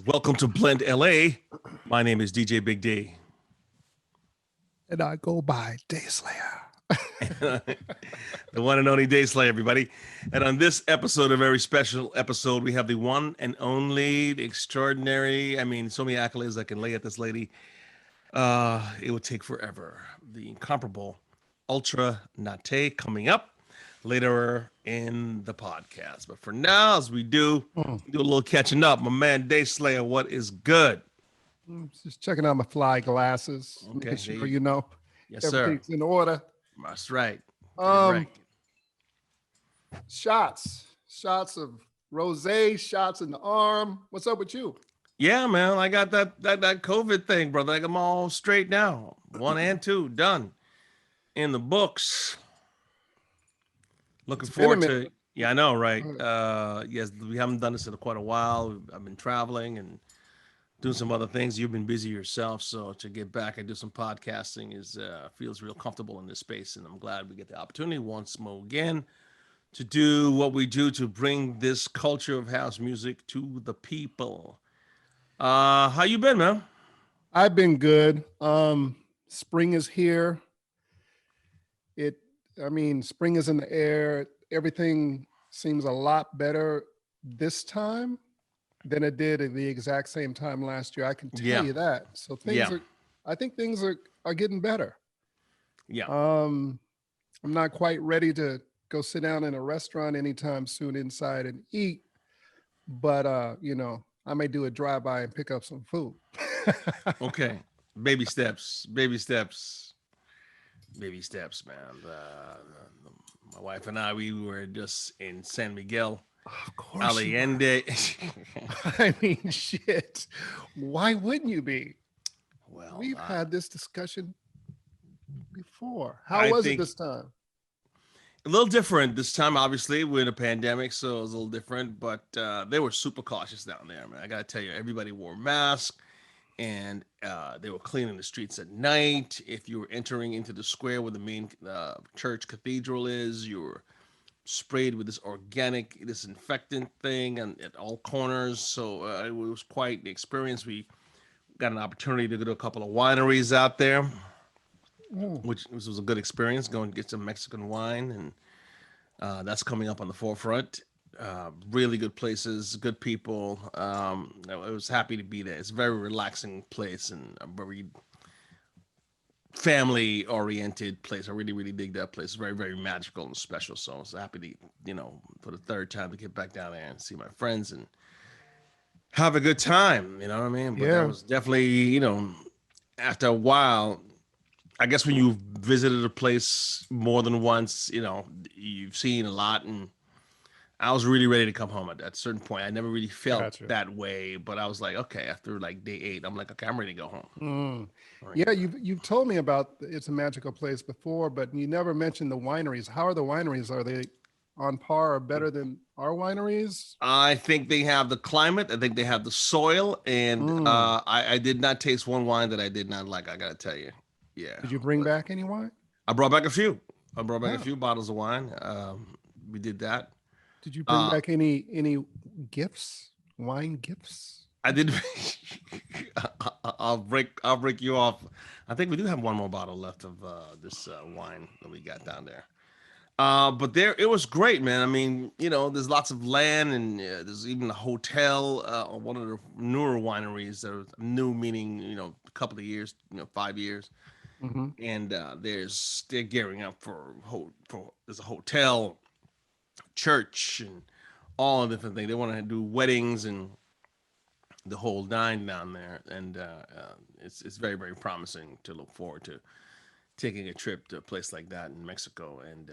Welcome to Blend LA. My name is DJ Big D. And I go by Dayslayer. The one and only Day Slay, everybody. And on this episode, a very special episode, we have the one and only, the extraordinary, so many accolades I can lay at this lady. It would take forever. The incomparable Ultra Nate coming up later in the podcast. But for now, as we do a little catching up, my man Day Slayer, what is good? Just checking out my fly glasses, Okay, making sure you know yes, sir. everything's in order. That's right. Um, Right. shots of rosé, shots in the arm. What's up with you? Yeah, man, I got that COVID thing, brother. Like I'm all straight now. 1 and 2 done in the books. Looking It's been a forward minute. to. Yeah, I know, right? Yes, we haven't done this in quite a while. I've been traveling and doing some other things. You've been busy yourself, so to get back and do some podcasting is feels real comfortable in this space, and I'm glad we get the opportunity once more again to do what we do to bring this culture of house music to the people. How you been, man? I've been good. Spring is here. It, spring is in the air. Everything seems a lot better this time than it did at the exact same time last year. I can tell Yeah, you that. So yeah, I think things are getting better. yeah. Um, I'm not quite ready to go sit down in a restaurant anytime soon inside and eat, but I may do a drive-by and pick up some food. Okay, baby steps, baby steps, baby steps, man. My wife and I, we were just in San Miguel, Of course you are. Allende. I mean, shit. Why wouldn't you be? Well, We've had this discussion before. How I was it think this time? a little different this time. Obviously, we're in a pandemic, so it was a little different. But they were super cautious down there, man. I gotta tell you, everybody wore masks, and they were cleaning the streets at night. If you were entering into the square where the main church cathedral is, you were sprayed with this organic disinfectant thing and at all corners. So it was quite the experience. We got an opportunity to go to a couple of wineries out there, Mm. which was a good experience. Going to get some Mexican wine, and that's coming up on the forefront. Really good places, good people. I was happy to be there. It's a very relaxing place and a very family oriented place. I really, really dig that place. It's very, very magical and special. So I was happy to, for the third time to get back down there and see my friends and have a good time. You know what I mean? But that Yeah. was definitely, after a while, I guess when you've visited a place more than once, you've seen a lot, and I was really ready to come home at that certain point. I never really felt Gotcha. that way, but I was like, okay, after like day 8, I'm like, okay, I'm ready to go home. Mm. I'm ready to Yeah, go back. you've told me about it's a magical place before, but you never mentioned the wineries. How are the wineries? Are they on par or better than our wineries? I think they have the climate. I think they have the soil, and Mm. I did not taste one wine that I did not like. I gotta tell you, yeah. Did you bring But back any wine? I brought back a few. I brought back a Oh. few bottles of wine. We did that. Did you bring Uh, back any gifts? Wine gifts? I did. I'll break you off. I think we do have one more bottle left of this wine that we got down there. But there, it was great, man. I mean, there's lots of land, and there's even a hotel on one of the newer wineries that are new, meaning a couple of years, 5 years, Hmm. and they're gearing up for there's a hotel, church, and all the different things. They want to do weddings and the whole nine down there, and it's very, very promising to look forward to taking a trip to a place like that in Mexico, and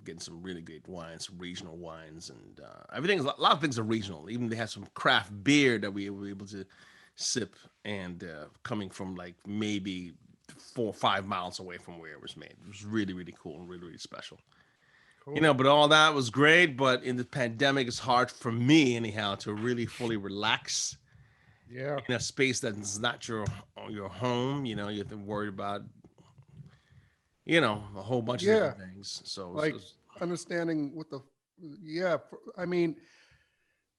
getting some really great wines, some regional wines, and everything. A lot of things are regional. Even they have some craft beer that we were able to sip, and coming from like maybe 4 or 5 miles away from where it was made. It was really, really cool and really, really special. Cool. But all that was great. But in the pandemic, it's hard for me anyhow to really fully relax Yeah. in a space that's not your home. You have to worry about a whole bunch of Yeah. different things. So Like understanding what the, yeah. I mean,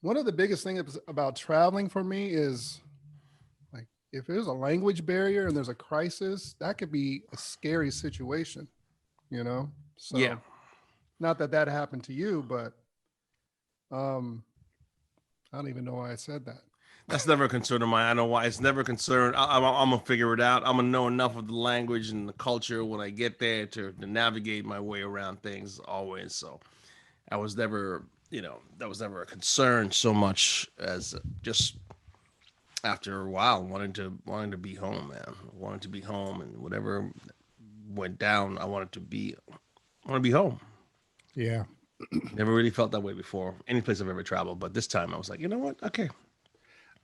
One of the biggest things about traveling for me is like if there's a language barrier and there's a crisis, that could be a scary situation, you know? Yeah, So not that that happened to you, but um I don't even know why I said that. that's never a concern of mine. I know why it's never a concern. I'm gonna figure it out. I'm gonna know enough of the language and the culture when I get there to navigate my way around things always. So I was never, that was never a concern so much as just after a while wanting to be home, man. Wanted to be home, and whatever went down, I want to be home. Yeah. Never really felt that way before. Any place I've ever traveled, but this time I was like, you know what? Okay.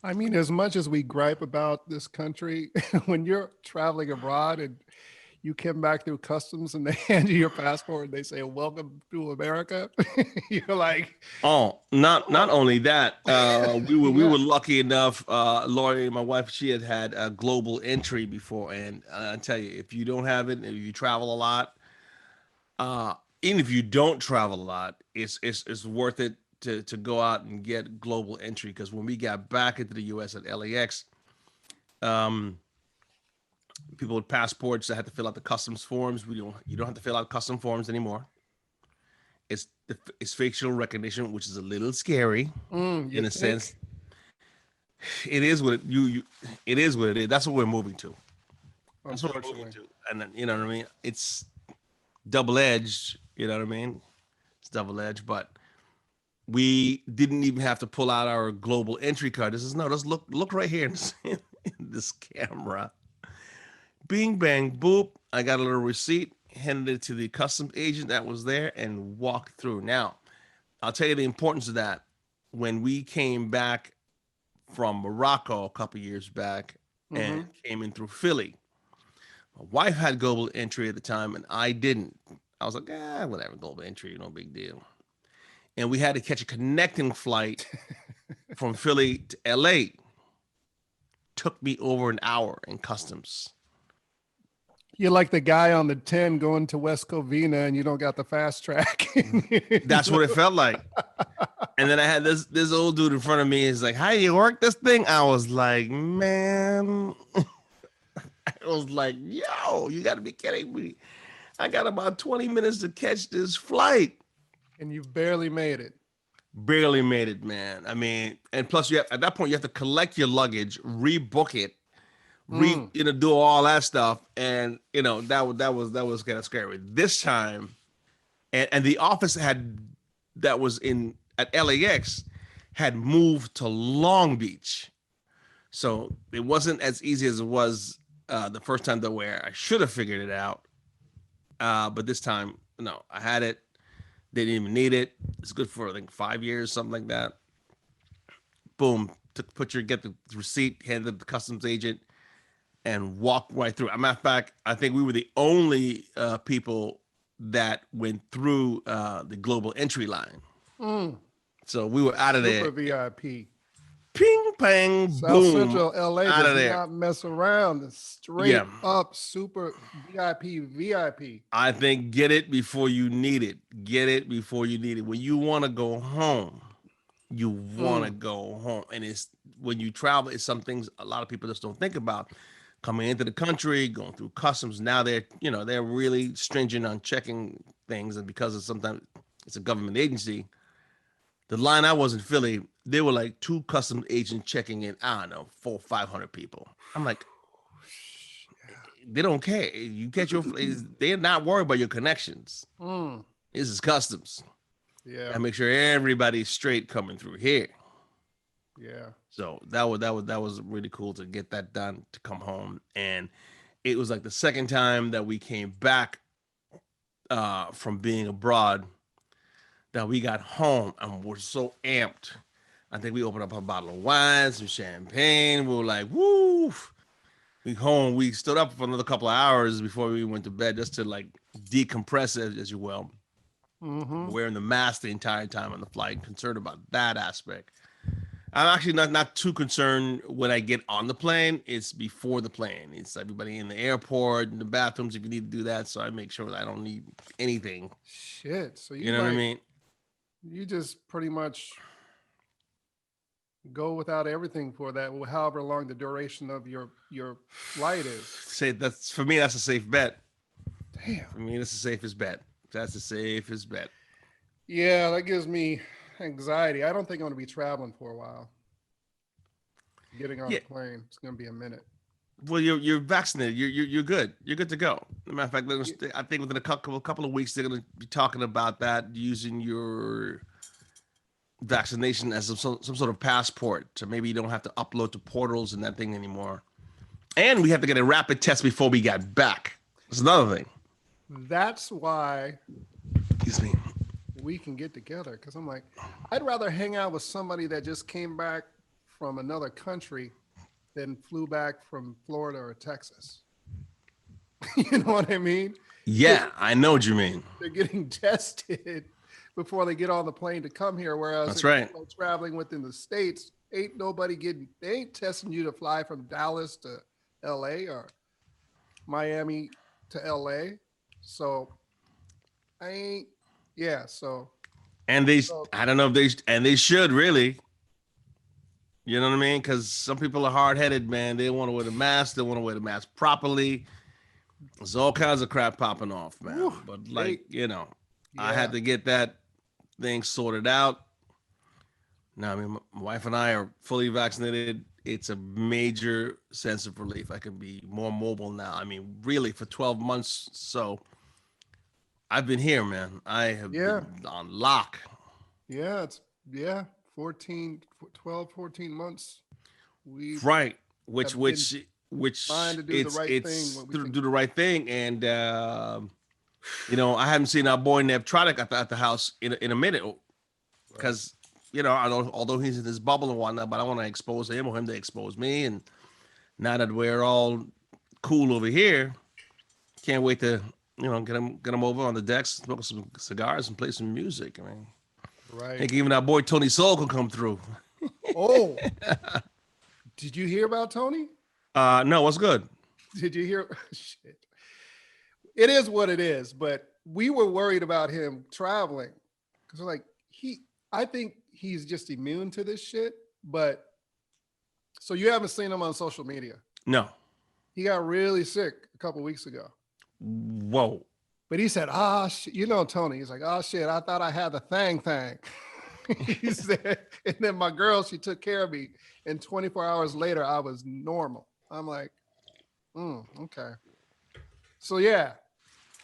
I mean, as much as we gripe about this country, when you're traveling abroad and you come back through customs and they hand you your passport and they say, "Welcome to America," you're like, Oh, not "Oh, only that, we yeah, were lucky enough. Lori, my wife, she had a global entry before, and I tell you, if you don't have it, if you travel a lot, even if you don't travel a lot, it's worth it to go out and get global entry. Because when we got back into the U.S. at LAX, um, people with passports that had to fill out the customs forms. We don't You don't have to fill out custom forms anymore. It's facial recognition, which is a little scary you in a sense. think?" It is what it is what it is. That's what we're moving to. That's what we're moving Unfortunately, to. And then, you know what I mean? It's double edged, you know what I mean? It's double edged, but we didn't even have to pull out our global entry card. This is no, just look right here in in this camera. Bing bang boop. I got a little receipt, handed it to the customs agent that was there, and walked through. Now, I'll tell you the importance of that. When we came back from Morocco a couple years back and mm-hmm. came in through Philly, my wife had global entry at the time, and I didn't. I was like, whatever, global entry, no big deal. And we had to catch a connecting flight from Philly to LA. Took me over an hour in customs. You're like the guy on the 10 going to West Covina and you don't got the fast track. That's what it felt like. And then I had this old dude in front of me. He's like, "How do you work this thing?" I was like, "Man," I was like, "Yo, you got to be kidding me! I got about 20 minutes to catch this flight." And you barely made it. Barely made it, man. I mean, and plus, you have, at that point you have to collect your luggage, rebook it, Mm, do all that stuff, and that was kind of scary. This time, and the office that was in at LAX had moved to Long Beach, so it wasn't as easy as it was the first time that where I should have figured it out. But this time, no, I had it. They didn't even need it. It's good for I think 5 years, something like that. Boom, to get the receipt, hand it to the customs agent, and walk right through. As a matter of fact, I think we were the only people that went through the global entry line. mm. So we were out of there. Super VIP. Ping, pang, South boom, Central LA out does of there. not mess around. It's straight Yeah, up super VIP, VIP. I think get it before you need it. Get it before you need it. When you want to go home, you want to Mm. go home. And it's when you travel, it's some things a lot of people just don't think about. Coming into the country, going through customs. Now they're really stringent on checking things, and because it's sometimes it's a government agency. The line I was in Philly, there were like two customs agents checking in. I don't know, 400, 500 people. I'm like, they don't care. You get your, they're not worried about your connections. Mm. This is customs. Yeah, Gotta make sure everybody's straight coming through here. yeah. So that was really cool to get that done to come home, and it was like the second time that we came back from being abroad that we got home and we're so amped. I think we opened up a bottle of wine, some champagne. We were like, woo! We home. We stood up for another couple of hours before we went to bed just to like decompress, as you will. Mm-hmm. Wearing the mask the entire time on the flight, concerned about that aspect. I'm actually not too concerned when I get on the plane. It's before the plane. It's everybody in the airport, in the bathrooms if you need to do that. So I make sure that I don't need anything. Shit. So You you know what I like mean? you just pretty much go without everything for that, however long the duration of your flight is. Say that's for me. That's a safe bet. Damn. For me, that's the safest bet. That's the safest bet. Yeah, that gives me anxiety. I don't think I'm going to be traveling for a while. Getting on a Yeah. plane, it's going to be a minute. Well, you're vaccinated. You're good. You're good to go. As a matter of fact, Yeah, I think within a couple of weeks they're going to be talking about that using your vaccination as some sort of passport. So maybe you don't have to upload to portals and that thing anymore. And we have to get a rapid test before we get back. That's another thing. that's why Excuse me. we can get together because I'm like, I'd rather hang out with somebody that just came back from another country than flew back from Florida or Texas. You know what I mean? Because Yeah, I know what you mean. they're getting tested before they get on the plane to come here. Whereas That's if right. people are traveling within the states, ain't nobody getting. They ain't testing you to fly from Dallas to L.A. or Miami to L.A. So I ain't. Yeah. And they, So I don't know if they should really. You know what I mean? Because some people are hard headed, man. They want to wear the mask. They want to wear the mask properly. There's all kinds of crap popping off, whew, man. But they. I had Yeah. to get that thing sorted out. Now, I mean, my wife and I are fully vaccinated. It's a major sense of relief. I can be more mobile now. I mean, really, for 12 months, so I've been here, man. I have Yeah. been on lock. Yeah. It's yeah. 14, 12, 14 months. We Right. which have been which trying which to do the right thing. it's What we to think. do the right thing, and I haven't seen our boy Nebtronic at the house in a minute Right. because I don't, although he's in his bubble and whatnot, but I want to expose him or him to expose me, and now that we're all cool over here, can't wait to get him over on the decks, smoke some cigars and play some music. I mean, Right. heck, even our boy Tony Soul can come through. Oh, did you hear about Tony? No, what's good? Did you hear? Shit. It is what it is, but we were worried about him traveling because like I think he's just immune to this shit. But so you haven't seen him on social media. No. He got really sick a couple weeks ago. Whoa. But he said, ah, you know, Tony, he's like, oh shit, I thought I had the thing. He said, and then my girl, she took care of me. And 24 hours later, I was normal. I'm like, okay. So yeah,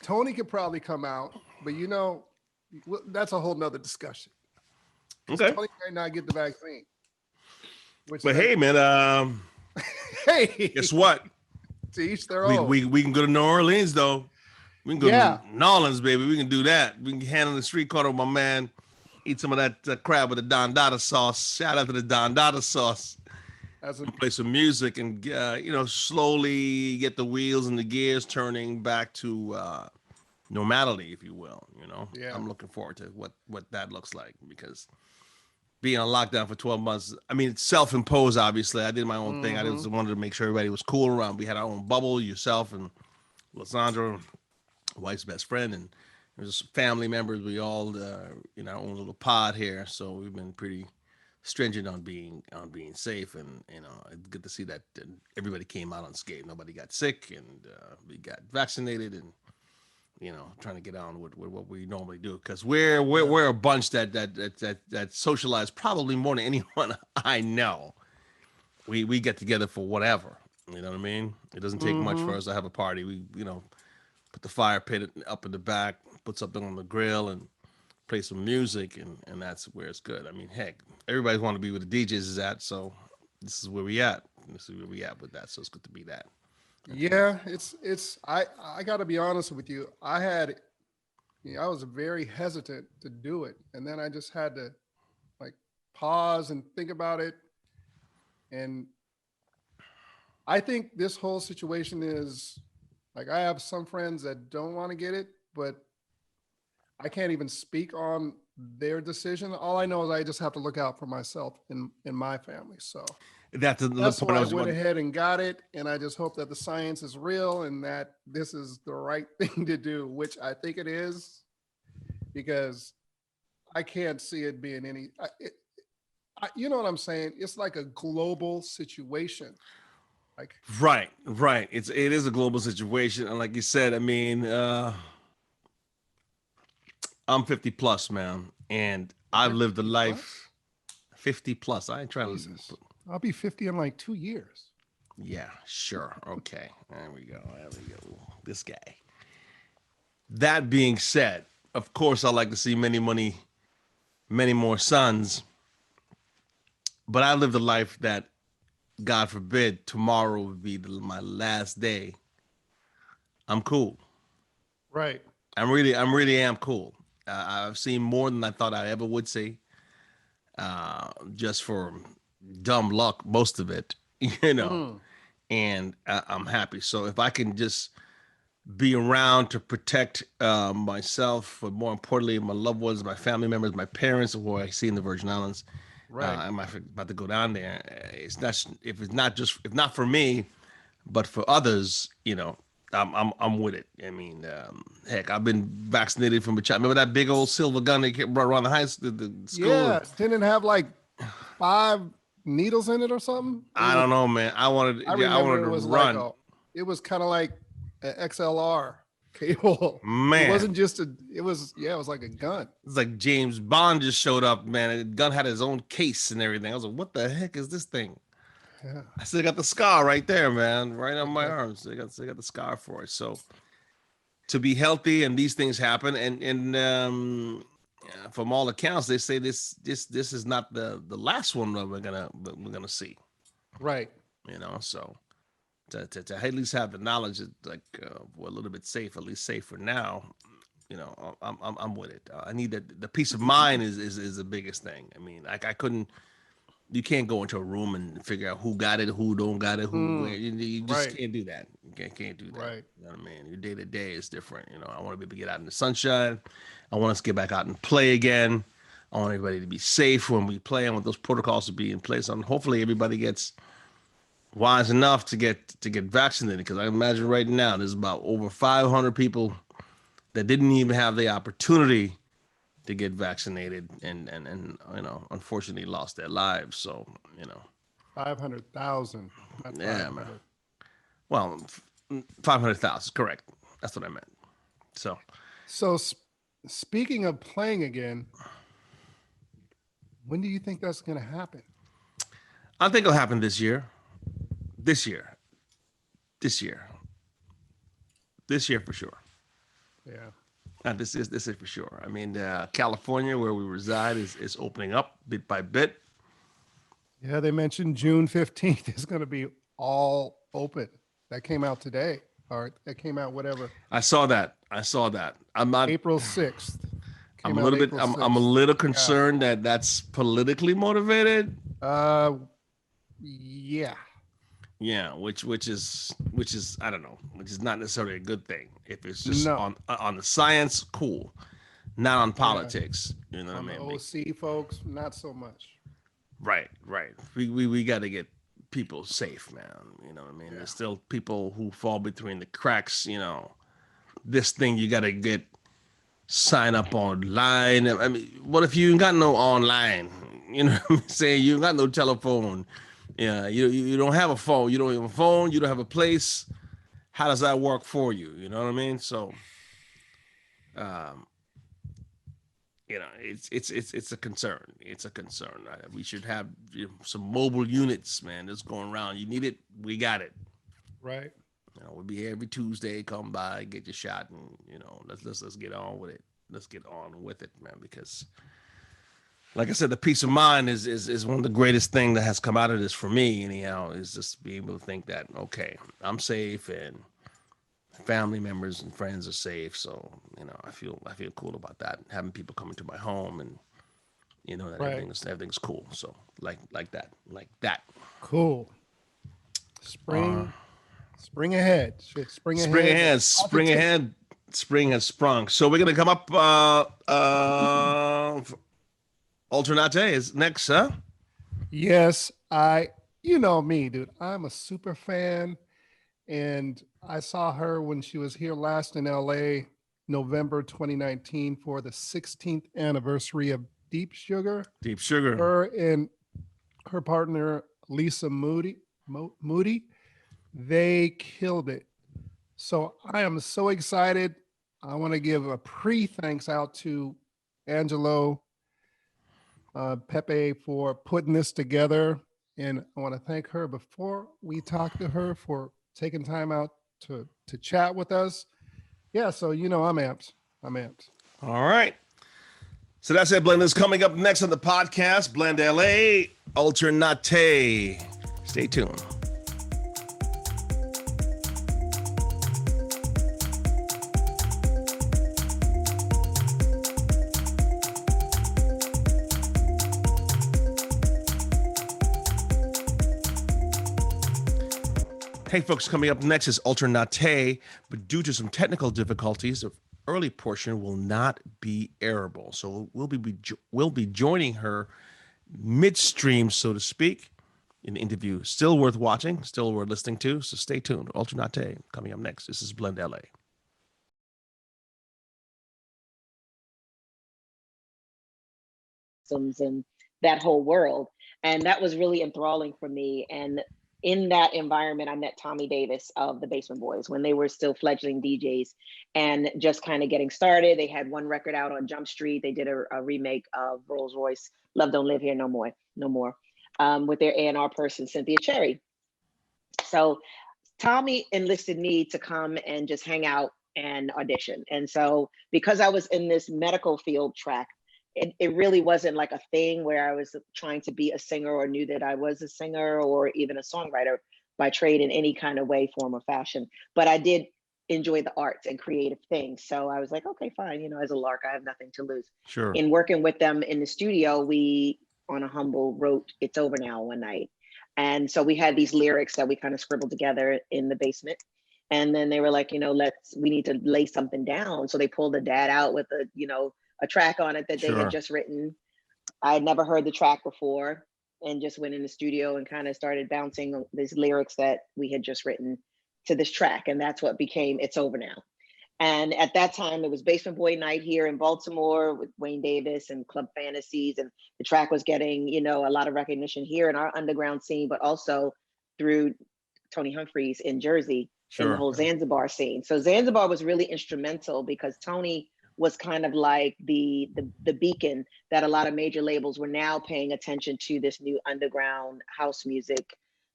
Tony could probably come out, but that's a whole nother discussion because Okay. Tony might not get the vaccine, which But then, hey, man, hey, guess what? to each their We, own. we we can go to New Orleans though. We can go to Yeah, New Orleans, baby. We can do that. We can handle the street corner with my man. Eat some of that crab with the Don Dada sauce. Shout out to the Don Dada sauce. as a And play some music and slowly get the wheels and the gears turning back to normality, if you will. yeah. I'm looking forward to what that looks like because being on lockdown for 12 months. I mean, it's self-imposed. Obviously, I did my own thing. I Mm-hmm. just wanted to make sure everybody was cool around. We had our own bubble, yourself and Lysandra, wife's best friend, and there's family members. We all in our own little pod here, so we've been pretty stringent on being safe, and it's good to see that everybody came out unscathed. Nobody got sick, and we got vaccinated, and trying to get on with what we normally do because we're, we're Yeah. we're a bunch that socialize probably more than anyone I know. We get together for whatever. You know what I mean? It doesn't take much Mm-hmm. for us to have a party. We put the fire pit up in the back, put something on the grill, and play some music, and that's where it's good. I mean, heck, everybody's want to be where the DJs is at, so this is where we at. This is where we at with that. So it's good to be that. Okay. Yeah, it's I got to be honest with you. I was very hesitant to do it, and then I just had to like pause and think about it. And I think this whole situation is like I have some friends that don't want to get it, but I can't even speak on their decision. All I know is I just have to look out for myself and in my family. So That's the that's point why I I was went going. ahead and got it. And I just hope that the science is real and that this is the right thing to do, which I think it is, because I can't see it being You know what I'm saying? It's like a global situation. Like, Right, right. It is a global situation, and like you said, I mean, I'm 50 plus, man, and I've you're lived a 50 plus? life 50 plus. I ain't trying to. Jesus. I'll be 50 in like 2 years. Yeah, sure. Okay, there we go. There we go. This guy. That being said, of course, I like to see many more sons. But I lived a life that, God forbid, tomorrow would be my last day. I'm cool. Right. I'm really am cool. I've seen more than I thought I ever would see. Just for dumb luck, most of it, you know. Mm, And I'm happy. So if I can just be around to protect myself, but more importantly, my loved ones, my family members, my parents, who I see in the Virgin Islands, right. I'm about to go down there. It's not if it's not just if not for me, but for others, I'm with it. I mean, heck, I've been vaccinated from a child. Remember that big old silver gun they kept running around the high the school? Yeah. Didn't it have like 5 needles in it or something? It I was, don't know, man. I I remember wanted it to was like run, it was kind of like an XLR cable. It man. wasn't just it was, yeah, it was like a gun. It's like James Bond just showed up, man. The gun had his own case and everything. I was like, what the heck is this thing? Yeah. I still got the scar right there, man, right on my arms. They got the scar for it. So to be healthy and these things happen, and from all accounts, they say this is not the last one that we're gonna see. Right. So to at least have the knowledge that like we're a little bit safe, at least safe for now. I'm with it. I need that. The peace of mind is the biggest thing. I mean, like I couldn't. You can't go into a room and figure out who got it, who don't got it, who where. Mm, You just right. can't do that. You can't do that. Right. You know what I mean? Your day to day is different. I want to be able to get out in the sunshine. I want us to get back out and play again. I want everybody to be safe when we play. I want those protocols to be in place. And hopefully everybody gets wise enough to get vaccinated. Because I imagine right now there's about over 500 people that didn't even have the opportunity to get vaccinated and unfortunately lost their lives. So 500,000, not yeah, man. 500. Well, 500,000, correct. That's what I meant. So So speaking of playing again, when do you think that's going to happen? I think it'll happen this year. This year. This year. This year for sure. Yeah. This is for sure. I mean, California, where we reside, is opening up bit by bit. Yeah, they mentioned June 15th is going to be all open. That came out today, or that came out whatever. I saw that. I saw that. I'm not. April 6th. I'm Came a out little bit. April I'm a 6th. little Yeah. concerned that that's politically motivated. Uh yeah. Yeah, which is I don't know, which is not necessarily a good thing. If it's just No. on the science, cool. Not on Yeah. politics. You know what On the I mean? OC folks, not so much. Right, right. We got to get people safe, man. You know what I mean? Yeah. There's still people who fall between the cracks. This thing you got to get sign up online. I mean, what if you ain't got no online? You know what I'm saying? You ain't got no telephone. Yeah, you don't have a phone. You don't have a phone. You don't have a place. How does that work for you? You know what I mean? So, um, it's a concern. It's a concern. We should have some mobile units, man. That's going around. You need it. We got it. Right. We'll be here every Tuesday. Come by, get your shot, and let's get on with it. Let's get on with it, man. Because, like I said, the peace of mind is one of the greatest thing that has come out of this for me. Anyhow, is just be able to think that okay, I'm safe and family members and friends are safe. So I feel cool about that. Having people coming to my home and that Right. everything's cool. So like that. Cool. Uh, Spring ahead. Spring spring ahead with ahead, spring positivity. ahead, spring has sprung. So we're gonna come up. Alternate is next, huh? Yes, you know me, dude. I'm a super fan. And I saw her when she was here last in LA, November 2019, for the 16th anniversary of Deep Sugar. Deep sugar. Her and her partner Lisa Moody, they killed it. So I am so excited. I want to give a pre-thanks out to Angelo Pepe for putting this together. And I want to thank her before we talk to her for taking time out to chat with us. Yeah, so I'm amped. I'm amped. All right. So that's it, Blend. Is coming up next on the podcast. Blend LA, Alternate. Stay tuned. Hey, folks, coming up next is Alternate, but due to some technical difficulties, the early portion will not be airable. So we'll be joining her midstream, so to speak, in the interview. Still worth watching, still worth listening to. So stay tuned. Alternate coming up next. This is Blend LA. And that whole world. And that was really enthralling for me. And in that environment, I met Tommy Davis of the Basement Boys when they were still fledgling DJs and just kind of getting started. They had one record out on Jump Street. They did a remake of Rolls Royce, Love Don't Live Here No More, with their A&R person, Cynthia Cherry. So Tommy enlisted me to come and just hang out and audition. And so because I was in this medical field track, it really wasn't like a thing where I was trying to be a singer or knew that I was a singer or even a songwriter by trade in any kind of way, form, or fashion. But I did enjoy the arts and creative things. So I was like, okay, fine. As a lark, I have nothing to lose. Sure. In working with them in the studio, we, on a humble, wrote It's Over Now one night. And so we had these lyrics that we kind of scribbled together in the basement. And then they were like, we need to lay something down. So they pulled the dad out with a track on it that they had just written. I had never heard the track before and just went in the studio and kind of started bouncing these lyrics that we had just written to this track. And that's what became It's Over Now. And at that time, it was Basement Boy Night here in Baltimore with Wayne Davis and Club Fantasies. And the track was getting, a lot of recognition here in our underground scene, but also through Tony Humphries in Jersey in the whole Zanzibar scene. So Zanzibar was really instrumental because Tony was kind of like the beacon that a lot of major labels were now paying attention to this new underground house music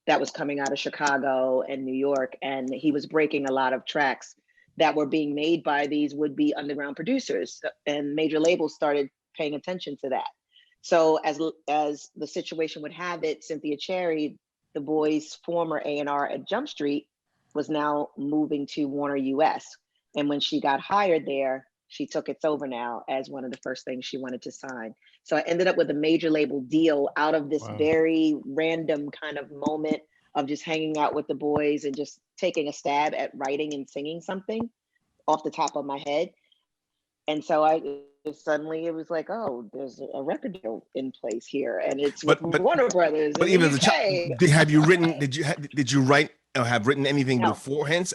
that was coming out of Chicago and New York. And he was breaking a lot of tracks that were being made by these would-be underground producers, and major labels started paying attention to that. So as the situation would have it, Cynthia Cherry, the boys' former A&R at Jump Street, was now moving to Warner US. And when she got hired there, she took It's Over Now as one of the first things she wanted to sign. So I ended up with a major label deal out of this very random kind of moment of just hanging out with the boys and just taking a stab at writing and singing something off the top of my head. And so suddenly it was like, oh, there's a record deal in place here, and it's with Warner Brothers. But even as a child, have you written? Did you write or have written anything beforehand?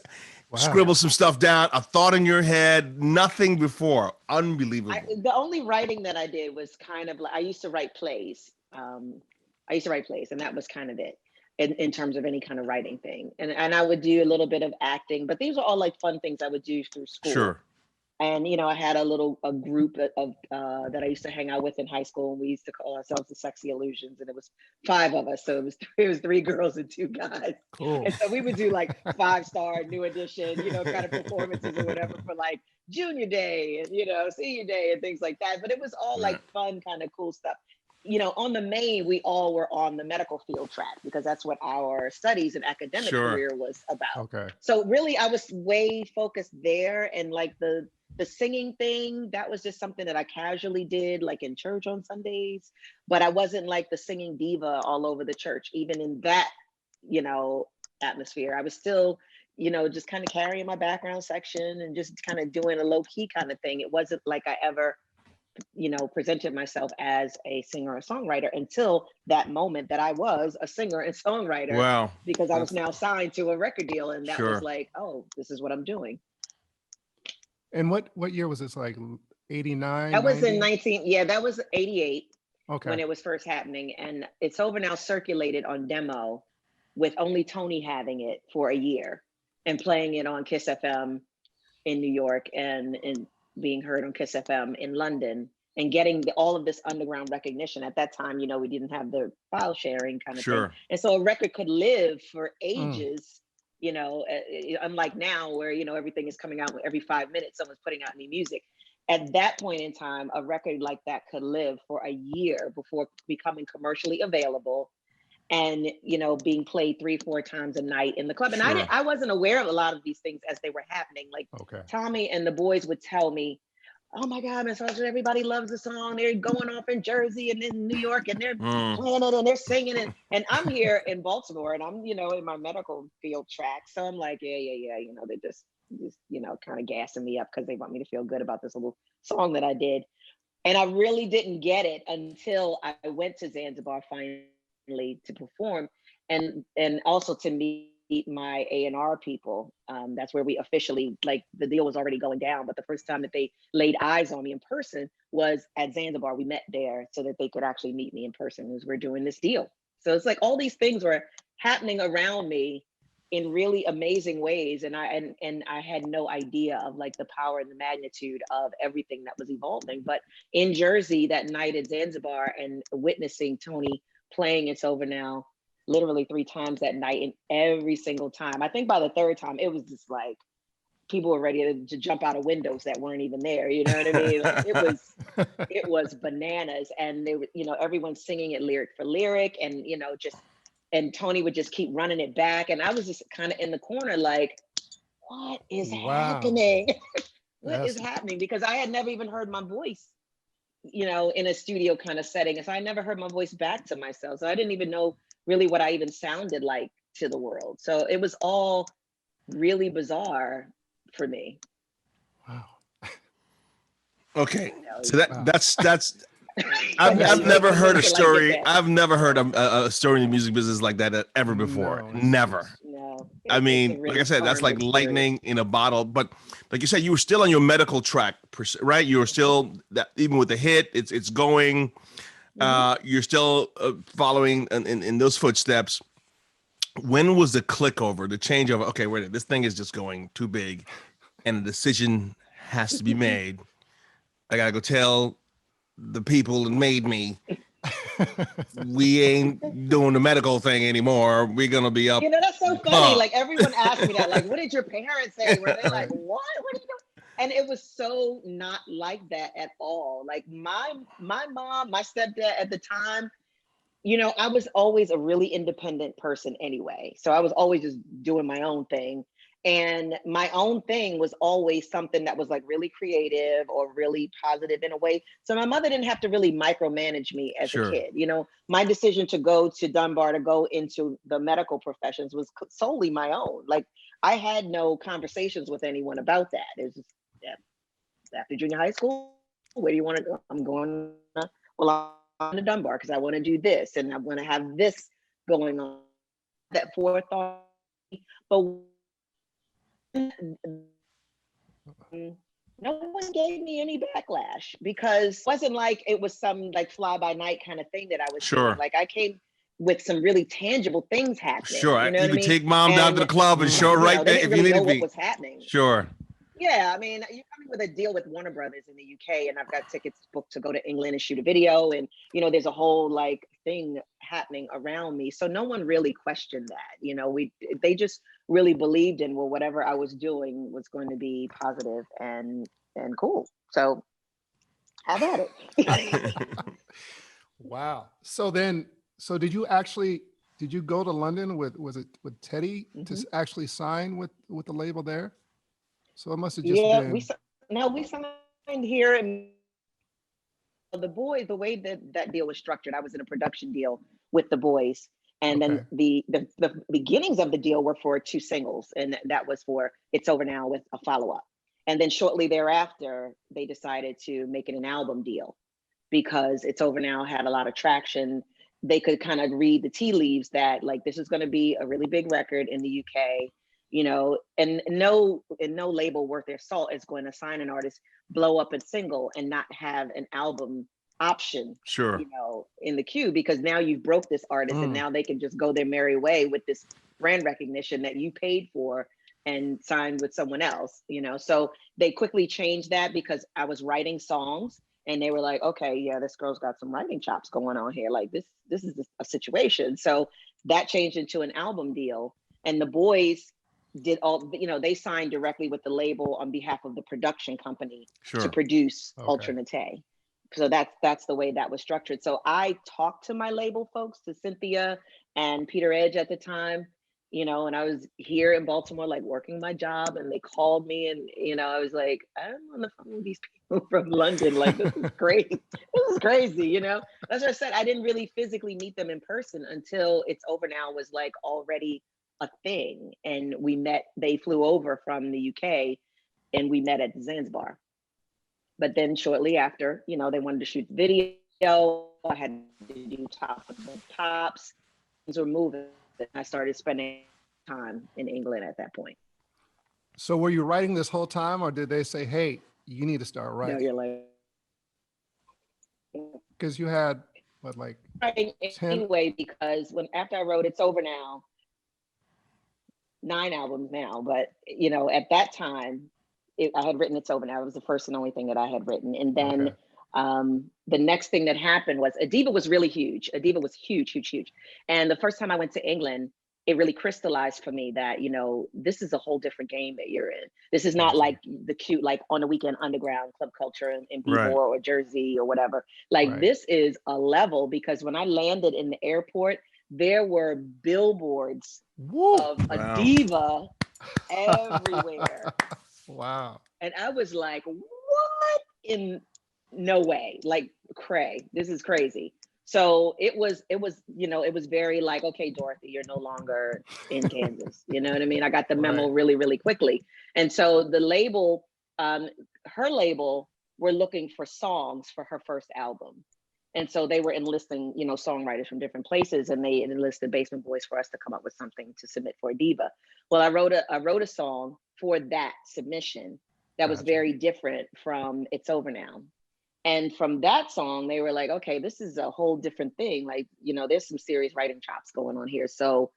Scribble some stuff down, a thought in your head, nothing before. Unbelievable. The only writing that I did was kind of like, I used to write plays. And that was kind of it in terms of any kind of writing thing. And I would do a little bit of acting, but these were all like fun things I would do through school. Sure. And, I had a group of that I used to hang out with in high school, and we used to call ourselves the Sexy Illusions, and it was 5 of us. So it was 3 girls and 2 guys. Cool. And so we would do like 5-star New Edition, kind of performances or whatever for like Junior Day and, Senior Day and things like that. But it was all like fun, kind of cool stuff. On the main, we all were on the medical field track because that's what our studies and academic career was about. Okay. So really, I was way focused there, and like the singing thing, that was just something that I casually did, like in church on Sundays. But I wasn't like the singing diva all over the church, even in that, atmosphere. I was still, just kind of carrying my background section and just kind of doing a low key kind of thing. It wasn't like I ever presented myself as a singer or songwriter until that moment that I was a singer and songwriter. Wow. Because I was now signed to a record deal, and that was like, oh, this is what I'm doing. And what year was this? Like 89? That was 90? In that was 88. Okay. when it was first happening, and It's Over Now circulated on demo with only Tony having it for a year and playing it on Kiss FM in New York and being heard on Kiss FM in London and getting all of this underground recognition. At that time, we didn't have the file sharing kind of thing. Sure. And so a record could live for Mm. ages, unlike now where, everything is coming out every 5 minutes, someone's putting out new music. At that point in time, a record like that could live for a year before becoming commercially available and being played 3-4 times a night in the club. And Sure. I wasn't aware of a lot of these things as they were happening. Like Okay. Tommy and the boys would tell me, oh my God, Miss Hudson, everybody loves the song. They're going off in Jersey and in New York and they're Mm. playing it and they're singing it. And I'm here in Baltimore and I'm, in my medical field track. So I'm like, yeah. They're just kind of gassing me up because they want me to feel good about this little song that I did. And I really didn't get it until I went to Zanzibar finally to perform and also to meet my A&R people. That's where we officially, like, the deal was already going down, but the first time that they laid eyes on me in person was at Zanzibar. We met there so that they could actually meet me in person as we're doing this deal. So it's like all these things were happening around me in really amazing ways, and I had no idea of like the power and the magnitude of everything that was evolving. But in Jersey that night at Zanzibar and witnessing Tony playing It's Over Now literally 3 times that night, and every single time, I think by the third time it was just like people were ready to jump out of windows that weren't even there. You know what I mean? Like it was bananas, and they were, everyone singing it lyric for lyric, and just, and Tony would just keep running it back, and I was just kind of in the corner like, what is Wow. happening? What is That's happening? Because I had never even heard my voice, in a studio kind of setting, and so I never heard my voice back to myself, so I didn't even know really what I even sounded like to the world. So it was all really bizarre for me. wow. Okay. You know, So Wow. that's I know I've you wait never for heard me a to like get story. that. I've never heard a story in the music business like that ever before. No, Never. No, I it's a mean, like I really said, that's powerful like experience. lightning in a bottle. But like you said, you were still on your medical track, right? You were still that even with the hit, it's going. Hmm. You're still following in those footsteps. When was the click over, the change over? Okay, wait, this thing is just going too big, and a decision has to be made. I gotta go tell the people that made me we ain't doing the medical thing anymore. We're gonna be up That's in so the funny. club. Like everyone asked me that. Like, what did your parents say? Were they like, Right. what? What are you doing? And it was so not like that at all. Like my mom, my stepdad at the time, I was always a really independent person anyway. So I was always just doing my own thing. And my own thing was always something that was like really creative or really positive in a way. So my mother didn't have to really micromanage me as a Sure. kid. My decision to go to Dunbar to go into the medical professions was solely my own. Like I had no conversations with anyone about that. It was just, yeah, after junior high school, where do you want to go? I'm going well, I'm to Dunbar because I want to do this and I want to have this going on. That forethought, but no one gave me any backlash because it wasn't like it was some like fly by night kind of thing that I was doing. Sure. Like I came with some really tangible things happening, Sure. you know You what I could mean? take mom down to And the club and Mm. show her right they there didn't if you really need know to what be. was happening. Sure. Yeah, I mean, you come with a deal with Warner Brothers in the UK, and I've got tickets booked to go to England and shoot a video, and there's a whole like thing happening around me. So no one really questioned that. They just really believed in, well, whatever I was doing was going to be positive and cool. So have at it. Wow. So did you go to London was it with Teddy to Mhm. actually sign with the label there? So it must have just Yeah, been we signed here, and the boys, the way that that deal was structured, I was in a production deal with the boys, and then okay. the beginnings of the deal were for 2 singles, and that was for It's Over Now with a follow up, and then shortly thereafter they decided to make it an album deal because It's Over Now had a lot of traction. They could kind of read the tea leaves that like this is going to be a really big record in the UK, and no label worth their salt is going to sign an artist, blow up a single, and not have an album option, Sure. in the queue, because now you've broke this artist and Mm. now they can just go their merry way with this brand recognition that you paid for and signed with someone else, So they quickly changed that because I was writing songs and they were like, okay, yeah, this girl's got some writing chops going on here. Like this is a situation. So that changed into an album deal. And the boys did all, they signed directly with the label on behalf of the production company to Sure. produce Okay. Ultra Nate. So that's the way that was structured. So I talked to my label folks, to Cynthia and Peter Edge at the time, and I was here in Baltimore, like working my job, and they called me, and I was like, I'm on the phone with these people from London, like this is crazy. This is crazy, That's what I said. I didn't really physically meet them in person until It's Over Now was like already a thing, and we met. They flew over from the UK, and we met at Zanzibar. But then shortly after, they wanted to shoot video. I had to do Top of the Pops. Things were moving. I started spending time in England at that point. So were you writing this whole time, or did they say, hey, you need to start No, writing? you're like, Because you had, what, like writing 10? anyway, because after I wrote It's Over Now, 9 albums now, but at that time, I had written It's Over Now. It was the first and only thing that I had written. And then the next thing that happened was Adiva was really huge. Adiva was huge, huge, huge. And the first time I went to England, it really crystallized for me that, this is a whole different game that you're in. This is not like the cute, like on the weekend underground club culture in Bebor Right. or Jersey or whatever. Like Right. this is a level, because when I landed in the airport, there were billboards Woo! of a Wow. diva everywhere. Wow. And I was like, what? In no way. Like, cray. This is crazy. So it was, it was very like, okay, Dorothy, you're no longer in Kansas. You know what I mean? I got the memo Right. really, really quickly. And so the label, her label, were looking for songs for her first album. And so they were enlisting, songwriters from different places, and they enlisted Basement Boys for us to come up with something to submit for a diva. Well, I wrote a song for that submission that was Gotcha. very different from It's Over Now. And from that song, they were like, okay, this is a whole different thing. Like, there's some serious writing chops going on here. So,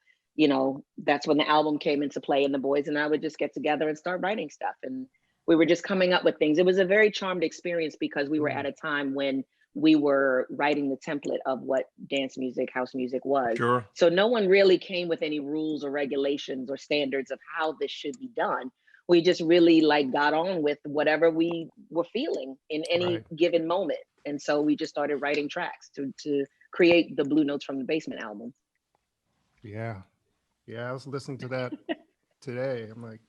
that's when the album came into play, and the boys and I would just get together and start writing stuff. And we were just coming up with things. It was a very charmed experience because we were at a time when we were writing the template of what dance music, house music was. Sure. So no one really came with any rules or regulations or standards of how this should be done. We just really like got on with whatever we were feeling in any given moment. And so we just started writing tracks to create the Blue Notes from the Basement album. Yeah. Yeah. I was listening to that today. I'm like,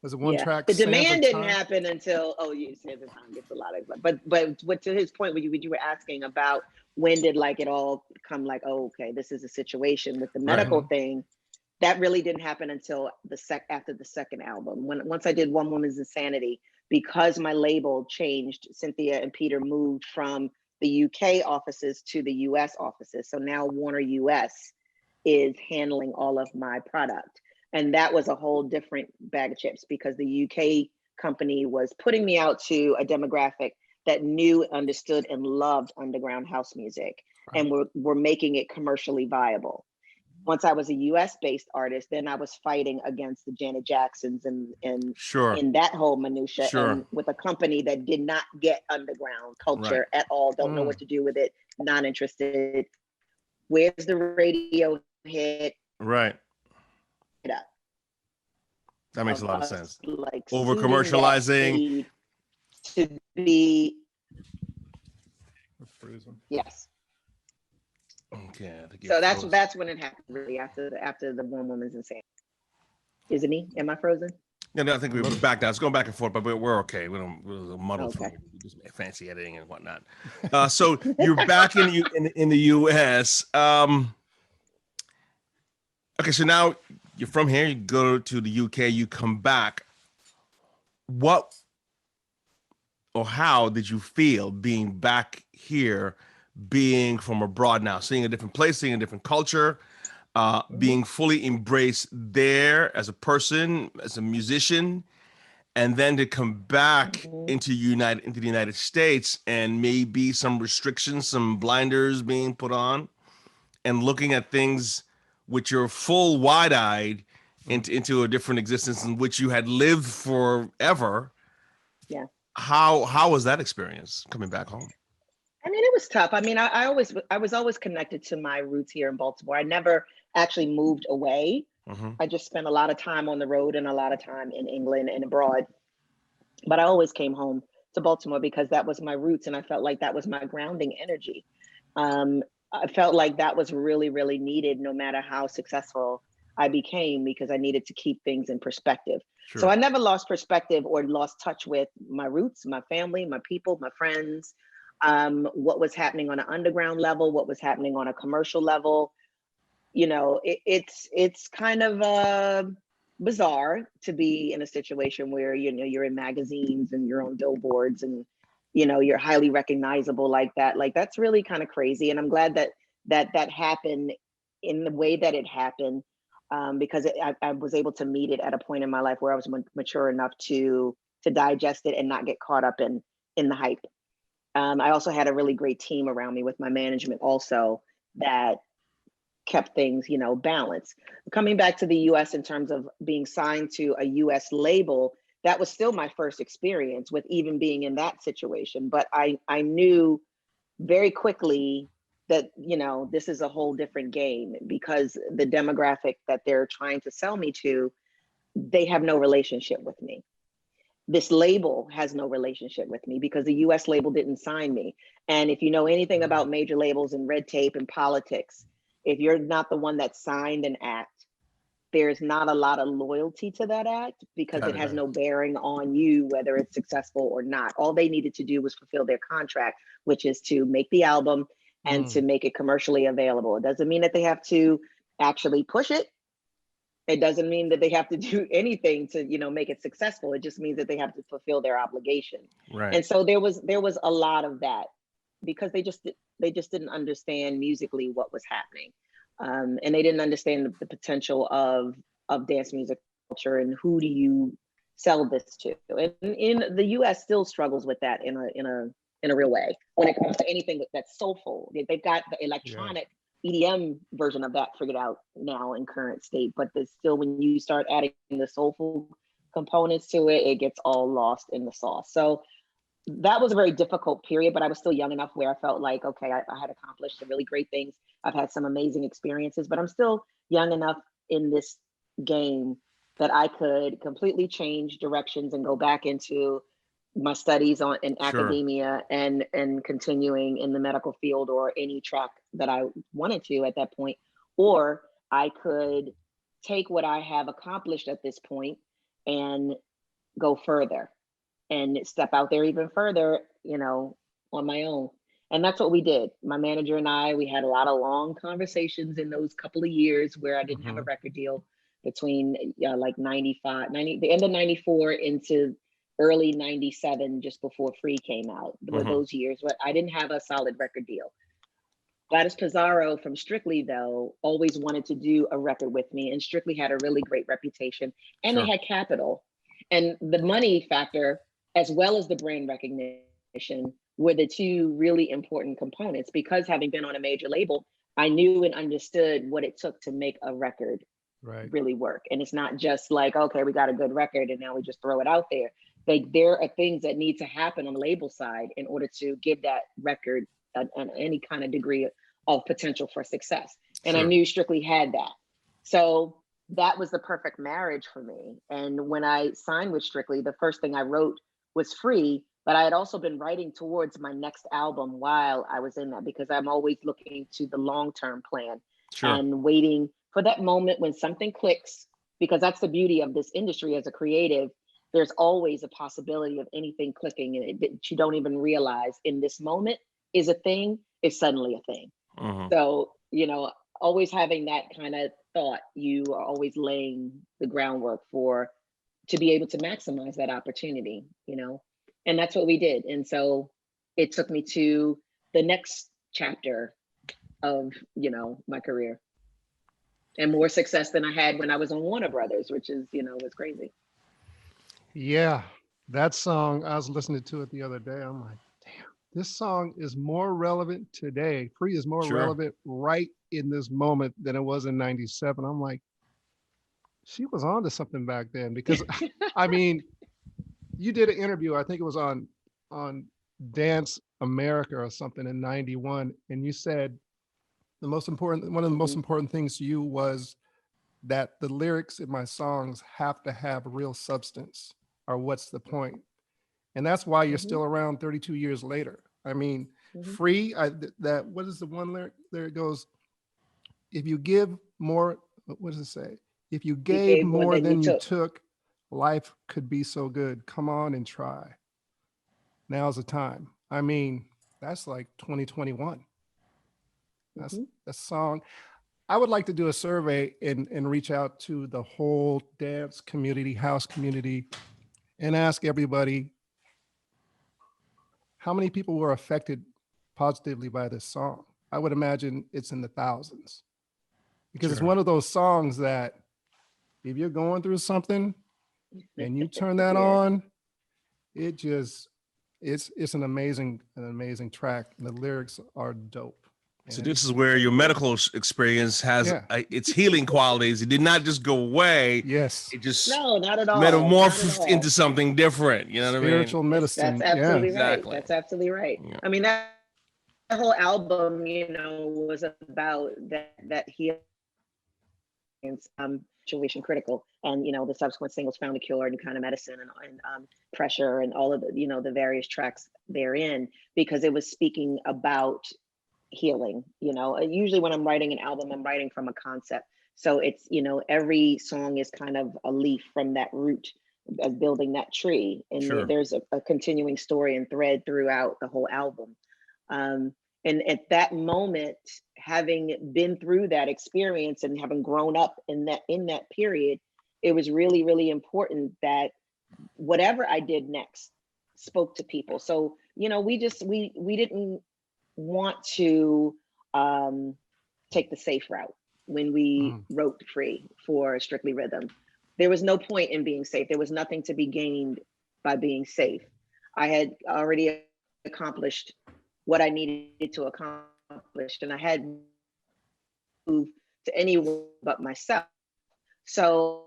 was it one Yeah, track? the Sands of demand didn't Time? happen until Sands of Time gets a lot of, but what to his point, when you were asking about when did like it all come like, oh, okay, this is a situation with the medical thing, that really didn't happen until after the second album. Once I did One Woman's Insanity, because my label changed, Cynthia and Peter moved from the UK offices to the US offices. So now Warner US is handling all of my product. And that was a whole different bag of chips, because the UK company was putting me out to a demographic that knew, understood, and loved underground house music, and were making it commercially viable. Once I was a US based artist, then I was fighting against the Janet Jacksons and Sure. in that whole minutia, Sure. and with a company that did not get underground culture at all, don't know what to do with it, not interested. Where's the radio hit? Right. It up. That makes a lot of sense. Like Over suiting that commercializing. need to be, yes. Okay. I think So that's when it happened, really, after the One Woman's Insanity. Is it me? Am I frozen? Yeah, no, I think we're back now. It's going back and forth, but we're okay. We're muddled through. Okay. We just fancy editing and whatnot. So you're back in the U.S. Okay, so now you're from here. You go to the UK. You come back. What or how did you feel being back here, being from abroad now, seeing a different place, seeing a different culture, being fully embraced there as a person, as a musician, and then to come back Mhm. into the United States, and maybe some restrictions, some blinders being put on, and looking at things which are full wide-eyed into a different existence in which you had lived forever. Yeah. How was that experience coming back home? I mean, it was tough. I mean, I was always connected to my roots here in Baltimore. I never actually moved away. Mm-hmm. I just spent a lot of time on the road and a lot of time in England and abroad. But I always came home to Baltimore because that was my roots, and I felt like that was my grounding energy. I felt like that was really, really needed, no matter how successful I became, because I needed to keep things in perspective. So Sure. I never lost perspective or lost touch with my roots, my family, my people, my friends, what was happening on an underground level, what was happening on a commercial level. It's kind of bizarre to be in a situation where you're in magazines and you're on billboards and you're highly recognizable like that. Like, that's really kind of crazy, and I'm glad that happened in the way that it happened, because I was able to meet it at a point in my life where I was mature enough to digest it and not get caught up in the hype. I also had a really great team around me with my management also, that kept things, balanced. Coming back to the US in terms of being signed to a US label, that was still my first experience with even being in that situation. But I knew very quickly that, this is a whole different game, because the demographic that they're trying to sell me to, they have no relationship with me. This label has no relationship with me because the US label didn't sign me. And if you know anything about major labels and red tape and politics, if you're not the one that signed an act, there's not a lot of loyalty to that act, because Got it it. has no bearing on you whether it's successful or not. All they needed to do was fulfill their contract, which is to make the album and to make it commercially available. It doesn't mean that they have to actually push it. It doesn't mean that they have to do anything to make it successful. It just means that they have to fulfill their obligation. Right. And so there was a lot of that, because they just didn't understand musically what was happening, and they didn't understand the potential of dance music culture, and who do you sell this to. And in the US still struggles with that in a real way when it comes to anything that's soulful. They've got the Yeah. electronic EDM version of that figured out now in current state, but there's still, when you start adding the soulful components to it, it gets all lost in the sauce. So that was a very difficult period, but I was still young enough where I felt like, okay, I had accomplished some really great things. I've had some amazing experiences, but I'm still young enough in this game that I could completely change directions and go back into my studies in Sure. academia and continuing in the medical field, or any track that I wanted to at that point. Or I could take what I have accomplished at this point and go further and step out there even further, on my own. And that's what we did. My manager and I, we had a lot of long conversations in those couple of years where I didn't have a record deal, between like 95, 90, the end of 94 into early 97, just before Free came out, were Mm-hmm. those years where I didn't have a solid record deal. Gladys Pizarro from Strictly, though, always wanted to do a record with me, and Strictly had a really great reputation, and they Sure. had capital. And the money factor, as well as the brand recognition, were the two really important components, because having been on a major label, I knew and understood what it took to make a record Right. really work. And it's not just like, okay, we got a good record and now we just throw it out there. Like, there are things that need to happen on the label side in order to give that record any kind of degree of potential for success. And I Sure. knew Strictly had that. So that was the perfect marriage for me. And when I signed with Strictly, the first thing I wrote was Free, but I had also been writing towards my next album while I was in that, because I'm always looking to the long-term plan Sure. and waiting for that moment when something clicks, because that's the beauty of this industry as a creative. There's always a possibility of anything clicking, and that you don't even realize in this moment is a thing, is suddenly a thing. Mm-hmm. So, always having that kind of thought, you are always laying the groundwork for to be able to maximize that opportunity, and that's what we did. And so it took me to the next chapter of, my career, and more success than I had when I was on Warner Brothers, which is, was crazy. Yeah, that song, I was listening to it the other day. I'm like, damn, this song is more relevant today. Free is more Sure. relevant right in this moment than it was in 97. I'm like, she was on to something back then because I mean, you did an interview, I think it was on Dance America or something in 91, and you said one of the most Mhm, important things to you was that the lyrics in my songs have to have real substance, or what's the point? And that's why you're mhm, still around 32 years later. I mean, mhm. free. That what is the one lyric? There it goes. If you give more, what does it say? If you You gave gave more more than you than you took. took, life could be so good. Come on and try. Now's the time. I mean, that's like 2021. That's Mhm. a song. I would like to do a survey and reach out to the whole dance community, house community, and ask everybody how many people were affected positively by this song. I would imagine it's in the thousands because it's Sure. one of those songs that if you're going through something and you turn that Yeah. on, it just it's an amazing track, and the lyrics are dope. So And this is where your Thank you. medical experience has yeah, its healing qualities. It did not just go away; yes, it just No, not at all. Not at metamorphosed into all. something different. You know what I mean? spiritual That's medicine. Yeah, absolutely right. Exactly. That's absolutely right. Yeah. I mean, that whole album, was about that healing, situation critical, and the subsequent singles, found a cure, and kind of medicine, and pressure, and all of the various tracks therein, because it was speaking about healing. Usually when I'm writing an album, I'm writing from a concept. So it's, every song is kind of a leaf from that root of building that tree. And Sure. there's a continuing story and thread throughout the whole album. Um, and at that moment, having been through that experience and having grown up in that period, it was really, really important that whatever I did next spoke to people. So, we didn't want to um, take the safe route when we mm, wrote Free for Strictly Rhythm. There was no point in being safe. There was nothing to be gained by being safe. I had already accomplished what I needed to accomplish, and I had moved to anyone but myself. So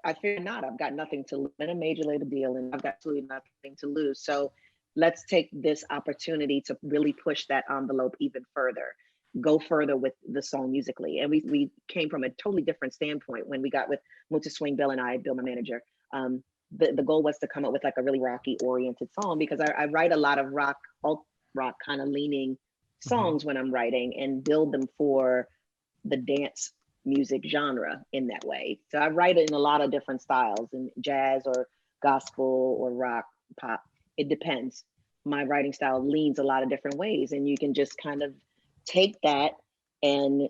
I figured not. I've got nothing to lose. I'm in a major label deal, and I've got absolutely nothing to lose. So let's take this opportunity to really push that envelope even further, go further with the song musically. And we came from a totally different standpoint when we got with to Swing Bill and I, Bill, my manager. The goal was to come up with like a really rocky oriented song, because I write a lot of alt rock kind of leaning mhm. songs when I'm writing, and build them for the dance music genre in that way. So I write it in a lot of different styles, in jazz or gospel or rock, pop. It depends. My writing style leans a lot of different ways, and you can just kind of take that and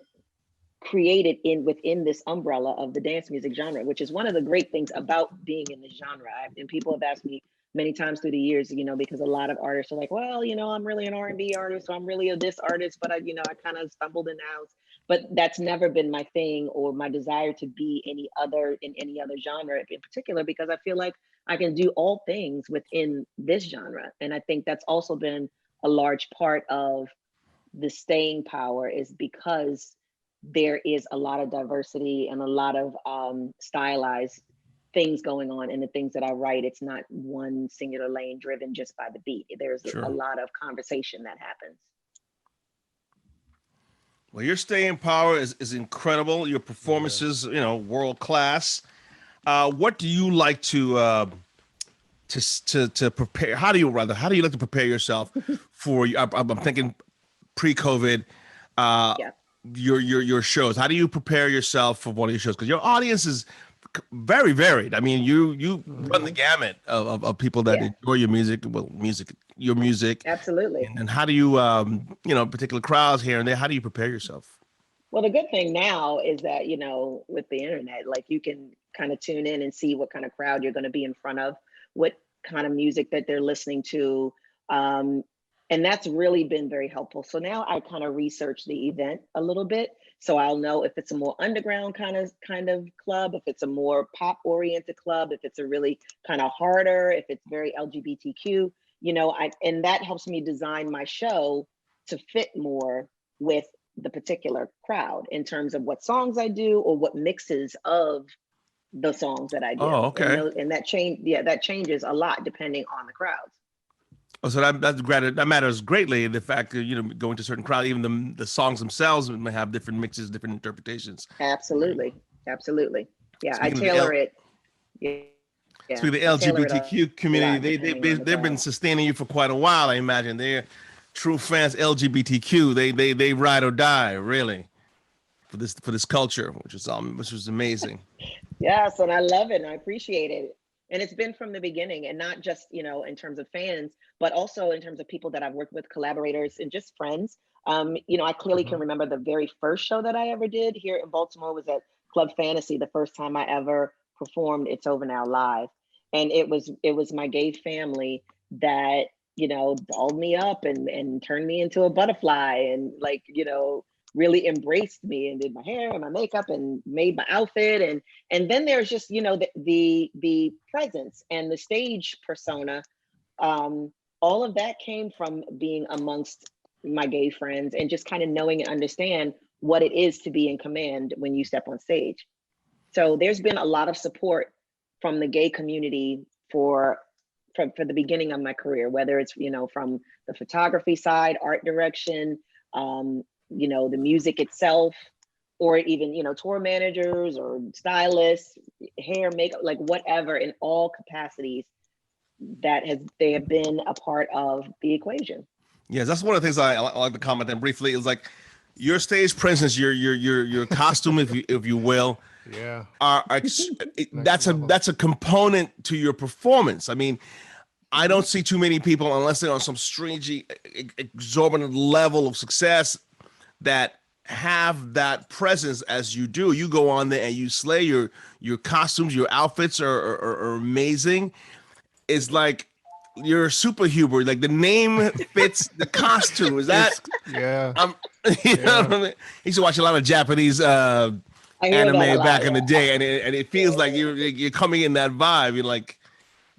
create it within this umbrella of the dance music genre, which is one of the great things about being in this genre. And people have asked me many times through the years, because a lot of artists are like, well, I'm really an R&B artist, so I'm really a this artist, but I kind of stumbled in the house. But that's never been my thing or my desire to be in any other genre in particular, because I feel like I can do all things within this genre. And I think that's also been a large part of the staying power, is because there is a lot of diversity and a lot of stylized things going on in the things that I write. It's not one singular lane driven just by the beat. There's a Sure. lot of conversation that happens. Well, your staying power is incredible. Your Yeah. performances, world class. What do you like to prepare? How do you like to prepare yourself for? I'm thinking pre-COVID. Uh, Yeah. your shows. How do you prepare yourself for one of your shows? Because your audience is very varied. I mean, you run the Mhm. gamut of people that Yeah, enjoy your music. Well, your music, absolutely. and how do you particular crowds here and there? How do you prepare yourself? Well, the good thing now is that, with the internet, like, you can kind of tune in and see what kind of crowd you're going to be in front of, what kind of music that they're listening to. Um, And that's really been very helpful. So now I kind of research the event a little bit. So I'll know if it's a more underground kind of club, if it's a more pop oriented club, if it's a really kind of harder, if it's very LGBTQ, and that helps me design my show to fit more with the particular crowd in terms of what songs I do or what mixes of the songs that I Oh, do. okay. And that changes a lot depending on the crowds. Oh, so that matters greatly. The fact that going to a certain crowd, even the songs themselves may have different mixes, different interpretations. Right. Absolutely. Absolutely. Yeah, I Speaking of the tailor it. Yeah, I speaking of the tailor it a LGBTQ lot community, depending on the crowd. they've been sustaining you for quite a while. I imagine they're true fans. LGBTQ, they ride or die really for this culture, which was amazing. Yes, and I love it and I appreciate it. And it's been from the beginning, and not just, in terms of fans, but also in terms of people that I've worked with, collaborators and just friends. I clearly can Mhm. remember the very first show that I ever did here in Baltimore was at Club Fantasy, the first time I ever performed It's Over Now live. And it was my gay family that, dolled me up and turned me into a butterfly and like, really embraced me and did my hair and my makeup and made my outfit. And then there's just the presence and the stage persona. All of that came from being amongst my gay friends and just kind of knowing and understand what it is to be in command when you step on stage. So there's been a lot of support from the gay community for the beginning of my career, whether it's from the photography side, art direction, the music itself, or even tour managers or stylists, hair, makeup, like whatever, in all capacities they have been a part of the equation. Yes, that's one of the things I like to comment on briefly. Is like your stage presence, your costume, if you will, Yeah, are next level. that's a component to your performance. I mean, I Mhm. don't see too many people unless they're on some strange, exorbitant level of success that have that presence as you do. You go on there and you slay. Your costumes, your outfits are amazing. It's like you're a superhero. Like the name fits the costume. Is that It's yeah, I'm you know yeah, what I mean? I used to watch a lot of Japanese I hear that a anime back lot. in the Yeah. day, and it feels like you're coming in that vibe. You're like,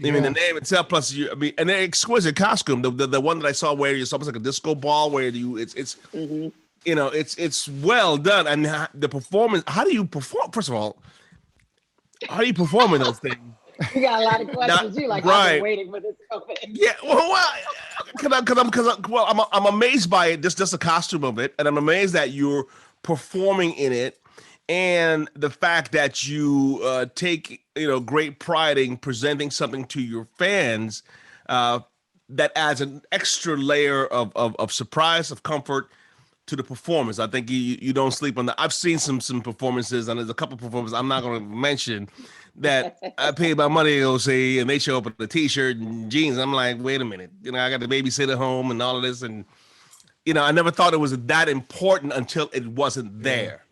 I mean, the yeah. name itself, plus I mean, and an exquisite costume. The one that I saw where it's almost like a disco ball, where it's Hmm. it's well done, and the performance. How do you perform? First of all, how do you perform in those things? You got a lot of Not questions. You like, I've been right. waiting for this moment. Yeah, I'm amazed by it. Just the costume of it, and I'm amazed that you're performing in it, and the fact that you take great pride in presenting something to your fans uh, that adds an extra layer of surprise, of comfort to the performance. I think you don't sleep on that. I've seen some performances, and there's a couple performances I'm not going to mention that I paid my money to go see, and they show up with a t-shirt and jeans. I'm like, wait a minute, I got the babysitter at home and all of this, and I never thought it was that important until it wasn't Yeah, there,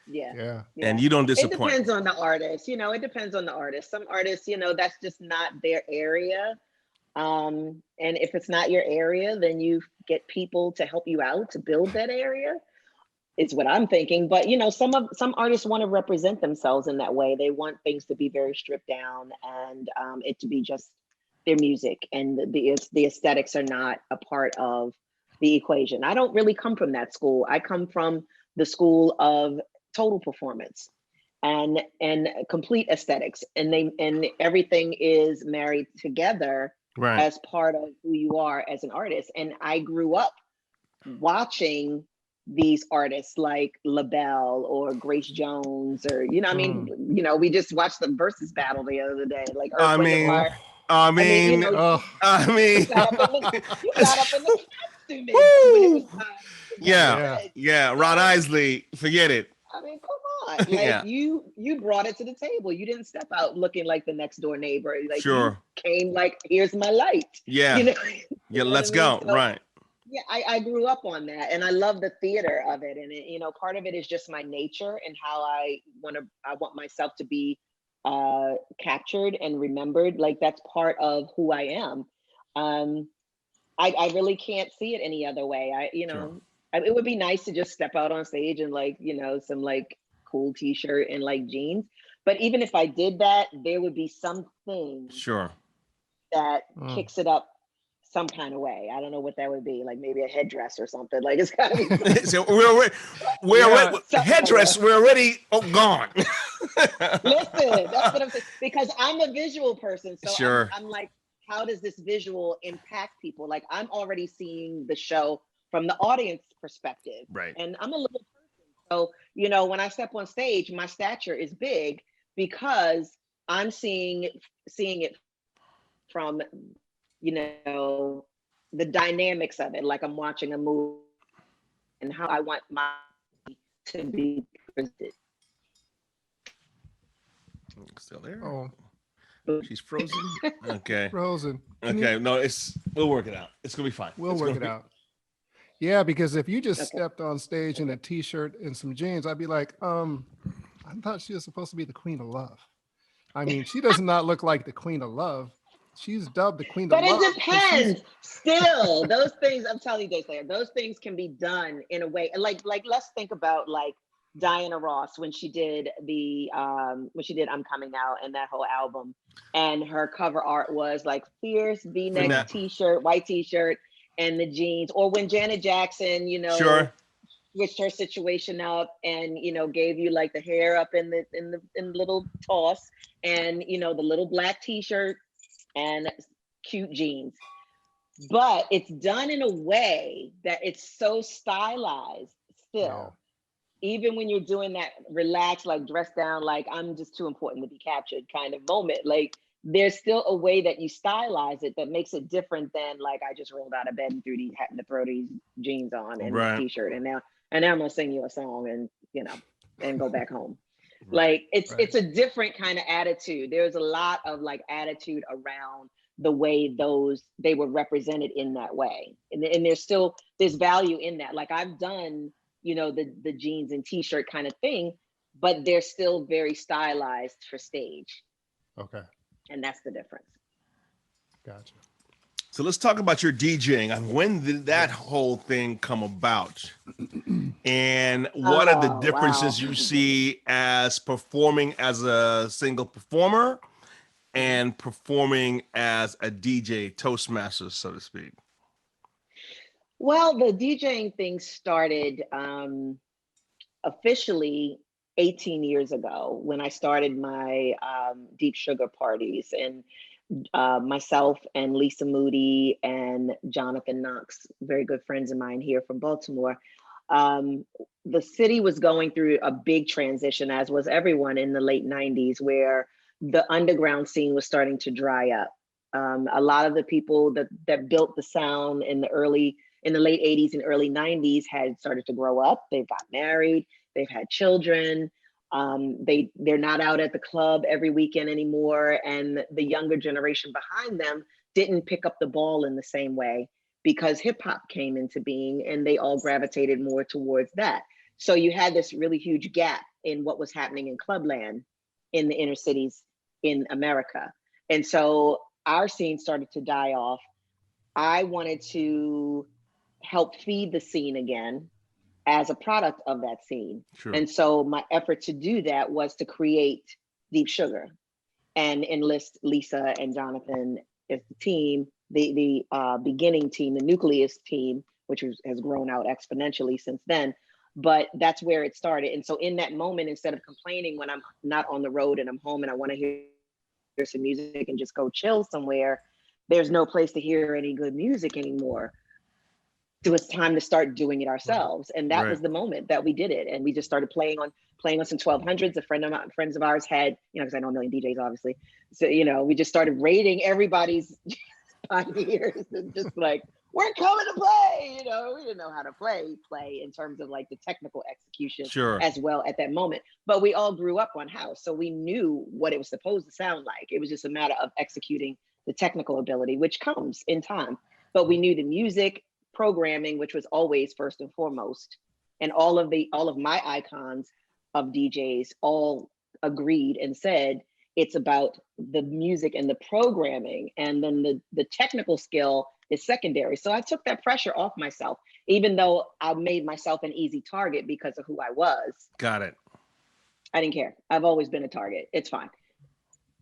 Yeah, yeah, and yeah. you don't It disappoint. depends on the artist. It depends on the artist. Some artists, that's just not their area. And if it's not your area, then you get people to help you out to build that area. Is what I'm thinking. But some artists want to represent themselves in that way. They want things to be very stripped down and it to be just their music, and the aesthetics are not a part of the equation. I don't really come from that school. I come from the school of total performance and complete aesthetics, and everything is married together Right. as part of who you are as an artist. And I grew up watching these artists like LaBelle or Grace Jones, or mm. we just watched the versus battle the other day, like Earth, I Wind, and mean, Oh, Fire. I I mean, mean, oh, I you mean, got up in the you got up in the costuming when it was woo, time to yeah, yeah, represent. yeah. You know Ron what I mean? Isley, forget it. I mean, come on. Like Yeah, you brought it to the table. You didn't step out looking like the next door neighbor. Like you sure. came like, here's my light. You Yeah, know, yeah. you know what I Let's mean? go. So Right. yeah, I grew up on that, and I love the theater of it. And part of it is just my nature and how I want myself to be captured and remembered. Like that's part of who I am. Um, I really can't see it any other way. Sure. It would be nice to just step out on stage and like, some like cool t-shirt and like jeans. But even if I did that, there would be something Sure. that Mm. kicks it up some kind of way. I don't know what that would be, like maybe a headdress or something. Like it's gotta be So we're Yeah. already something like headdress. that. We're already gone. Listen, that's what I'm saying. Because I'm a visual person. So Sure. I'm like, how does this visual impact people? Like I'm already seeing the show from the audience perspective. Right. And I'm a little person. So, when I step on stage, my stature is big because I'm seeing it from, the dynamics of it. Like I'm watching a movie and how I want my to be presented. Still there? Oh, She's frozen. Okay. frozen. Okay. No, we'll work it out. It's gonna be fine. We'll It's work gonna it be- out. Yeah, because if you just Okay. stepped on stage in a t-shirt and some jeans, I'd be like, I thought she was supposed to be the queen of love. I mean, she does not look like the queen of love. She's dubbed the queen of But love it because she's depends. Still, those things, I'm telling you, Slayer, those things can be done in a way. Like let's think about like Diana Ross when she did I'm Coming Out and that whole album. And her cover art was like fierce V-neck That. t-shirt, white t-shirt, and the jeans. Or when Janet Jackson, Sure. switched her situation up and gave you like the hair up in the little toss and the little black t-shirt and cute jeans, but it's done in a way that it's so stylized yeah, still, even when you're doing that relaxed, like dressed down, like I'm just too important to be captured kind of moment. Like there's still a way that you stylize it that makes it different than like I just rolled out of bed and happened to throw these jeans on and this Right. t-shirt and now I'm gonna sing you a song and and go back home. Right. Like it's right. a different kind of attitude. There's a lot of like attitude around the way they were represented in that way, and there's value in that. Like I've done the jeans and t-shirt kind of thing, but they're still very stylized for stage, Okay, and that's the difference. gotcha. So let's talk about your DJing. When did that Yes. whole thing come about? And what are the Oh differences wow. you see as performing as a single performer and performing as a DJ, Toastmaster, so to speak? Well, the DJing thing started officially 18 years ago when I started my Deep Sugar parties. And myself and Lisa Moody and Jonathan Knox, very good friends of mine here from Baltimore. The city was going through a big transition, as was everyone in the late 90s, where the underground scene was starting to dry up. A lot of the people that built the sound in the late 80s and early 90s had started to grow up. They've got married, they've had children. They're not out at the club every weekend anymore, and the younger generation behind them didn't pick up the ball in the same way because hip hop came into being, and they all gravitated more towards that. So you had this really huge gap in what was happening in clubland in the inner cities in America, and so our scene started to die off. I wanted to help feed the scene again as a product of that scene. Sure. And so my effort to do that was to create Deep Sugar and enlist Lisa and Jonathan as the team, the beginning team, the nucleus team, which has grown out exponentially since then. But that's where it started. And so in that moment, instead of complaining when I'm not on the road and I'm home and I want to hear some music and just go chill somewhere, there's no place to hear any good music anymore. So it's time to start doing it ourselves, and that Right. was the moment that we did it. And we just started playing on some 1200s. Friends of ours had, because I know a million DJs, obviously. So we just started raiding everybody's pioneers and just like, we're coming to play. We didn't know how to play in terms of like the technical execution Sure. as well at that moment. But we all grew up on house, so we knew what it was supposed to sound like. It was just a matter of executing the technical ability, which comes in time. But we knew the music programming, which was always first and foremost, and all of my icons of DJs all agreed and said it's about the music and the programming, and then the technical skill is secondary. So I took that pressure off myself, even though I made myself an easy target because of who I was. Got it. I didn't care. I've always been a target. It's fine.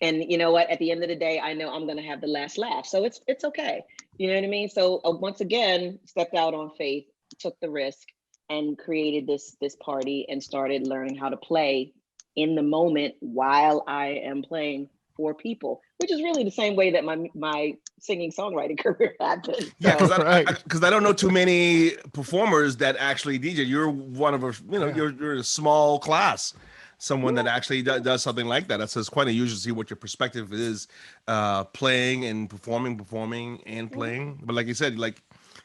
And you know what? At the end of the day, I know I'm going to have the last laugh. So it's okay. You know what I mean? So once again, stepped out on faith, took the risk, and created this party and started learning how to play in the moment while I am playing for people, which is really the same way that my singing songwriting career happened. Yeah, So because I don't know too many performers that actually DJ. You're one of a, you're a small class. Someone that actually does something like that. That's quite unusual to see what your perspective is, playing and performing and playing. But like you said, like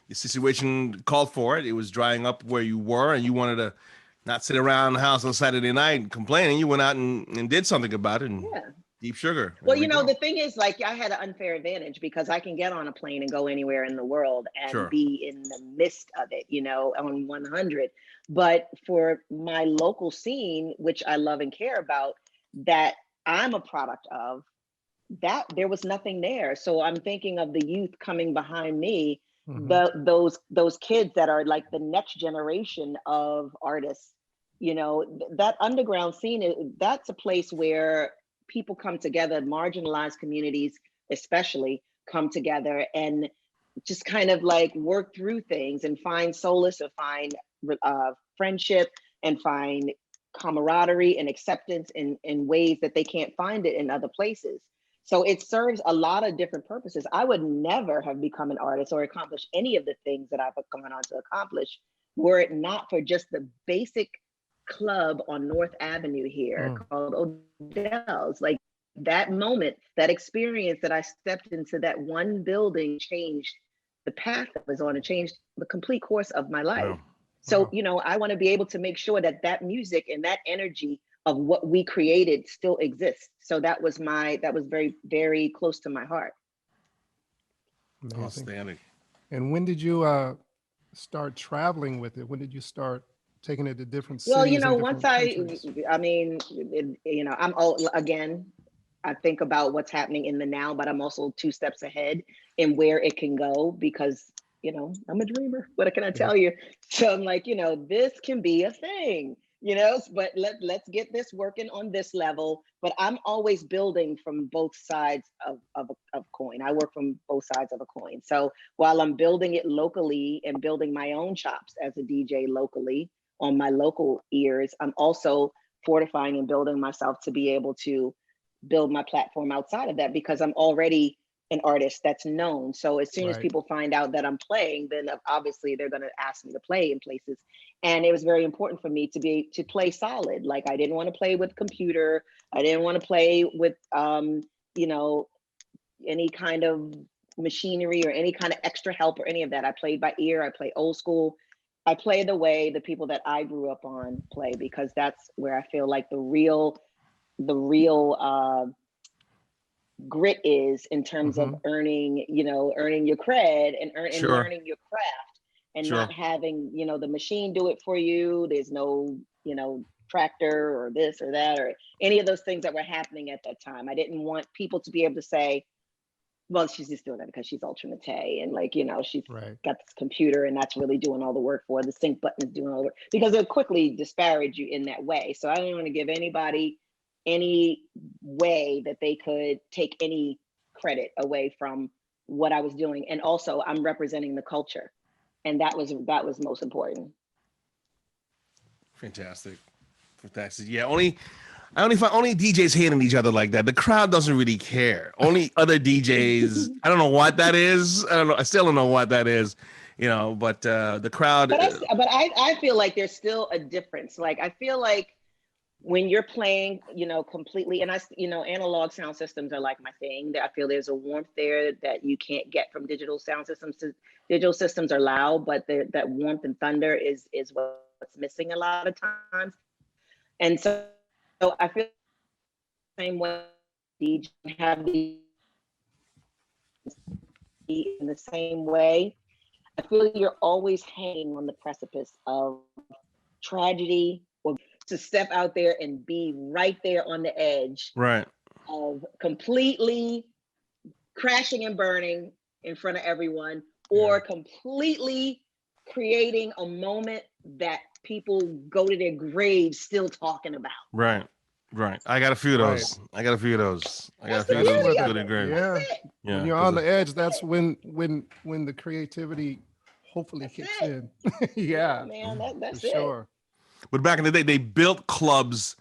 the situation called for it. It was drying up where you were, and you wanted to not sit around the house on Saturday night complaining. You went out and did something about it. And yeah. Deep Sugar. Well, the thing is, like, I had an unfair advantage because I can get on a plane and go anywhere in the world and be in the midst of it, on 100. But for my local scene, which I love and care about, that I'm a product of, that there was nothing there. So I'm thinking of the youth coming behind me, those kids that are like the next generation of artists. That underground scene, that's a place where people come together, marginalized communities especially come together and just kind of like work through things and find solace or find friendship and find camaraderie and acceptance in ways that they can't find it in other places. So it serves a lot of different purposes. I would never have become an artist or accomplished any of the things that I've gone on to accomplish were it not for just the basic club on North Avenue here called Odell's. Like that moment, that experience that I stepped into that one building changed the path I was on and changed the complete course of my life. Wow. So, I want to be able to make sure that that music and that energy of what we created still exists. So that was very, very close to my heart. Amazing. Outstanding. And when did you start traveling with it? When did you start taking it to different cities? Well, once I'm old again. I think about what's happening in the now, but I'm also 2 steps ahead in where it can go because, I'm a dreamer. What can I tell you? So I'm like, this can be a thing, but let's get this working on this level. But I'm always building from both sides of coin. I work from both sides of a coin. So while I'm building it locally and building my own chops as a DJ locally on my local ears, I'm also fortifying and building myself to be able to build my platform outside of that because I'm already an artist that's known. So as soon as people find out that I'm playing, then obviously they're going to ask me to play in places. And it was very important for me to play solid. Like I didn't want to play with computer. I didn't want to play with, any kind of machinery or any kind of extra help or any of that. I played by ear. I play old school. I play the way the people that I grew up on play because that's where I feel like the real grit is in terms of earning your cred and learning your craft and not having, the machine do it for you. There's no, tractor or this or that or any of those things that were happening at that time. I didn't want people to be able to say, well, she's just doing that because she's Ultra Nate and she's got this computer and that's really doing all the work for her. The sync button is doing all the work because they'll quickly disparage you in that way. So I don't want to give anybody any way that they could take any credit away from what I was doing. And also I'm representing the culture. And that was most important. Fantastic. Yeah, I only find DJs hating each other like that. The crowd doesn't really care. Only other DJs. I don't know what that is. I still don't know what that is. But the crowd. But I feel like there's still a difference. Like I feel like when you're playing, completely, and analog sound systems are like my thing. I feel there's a warmth there that you can't get from digital sound systems. Digital systems are loud, but that warmth and thunder is what's missing a lot of times. And so I feel the same way DJ have the in the same way. I feel you're always hanging on the precipice of tragedy or to step out there and be right there on the edge right of completely crashing and burning in front of everyone, Yeah. or completely creating a moment that people go to their graves still talking about. Right. Right. I got a few of Right. those. I got a few of those. I got a That's the few of That's those what beauty to of the it. grave. yeah. That's it. When Yeah. you're on Because the edge, That's that's it. when the creativity hopefully That's kicks it. in. Yeah, Yeah, man. for That's it. sure. but back in the day, they built clubs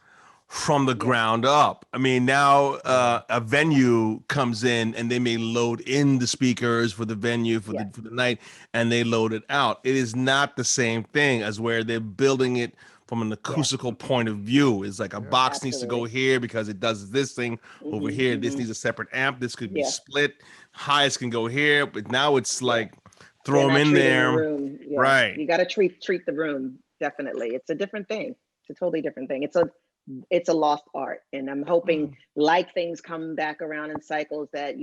from the Yeah. ground up. I mean, now Yeah. a venue comes in and they may load in the speakers for the venue Yeah. for the night, and they load it out. It is not the same thing as where they're building it from an Yeah. acoustical point of view. It's like a Yeah. box needs to go Absolutely. here because it does this thing over Hmm. here. This Hmm. needs a separate amp. This could be Yeah. split. Highs can go here, but now it's Yeah. like They're throw them not in treating the there. room. Yeah. Right. You got to treat the room. Definitely. It's a different thing. It's a totally different thing. It's a lost art, and I'm hoping, Mm. like, things come back around in cycles, that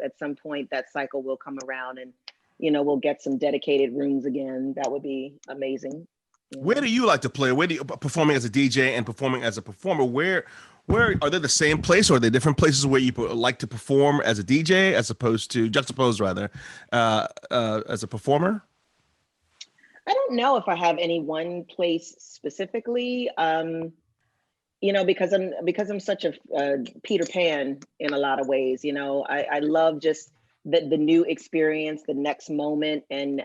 at some point that cycle will come around, and we'll get some dedicated rooms again. That would be amazing. you Where do know you like to play? Where do you performing as a DJ and performing as a performer? Where are they the same place, or are they different places where you like to perform as a DJ as opposed to juxtapose rather as a performer? I don't know if I have any one place specifically. Because I'm such a Peter Pan in a lot of ways. I love just the new experience, the next moment, and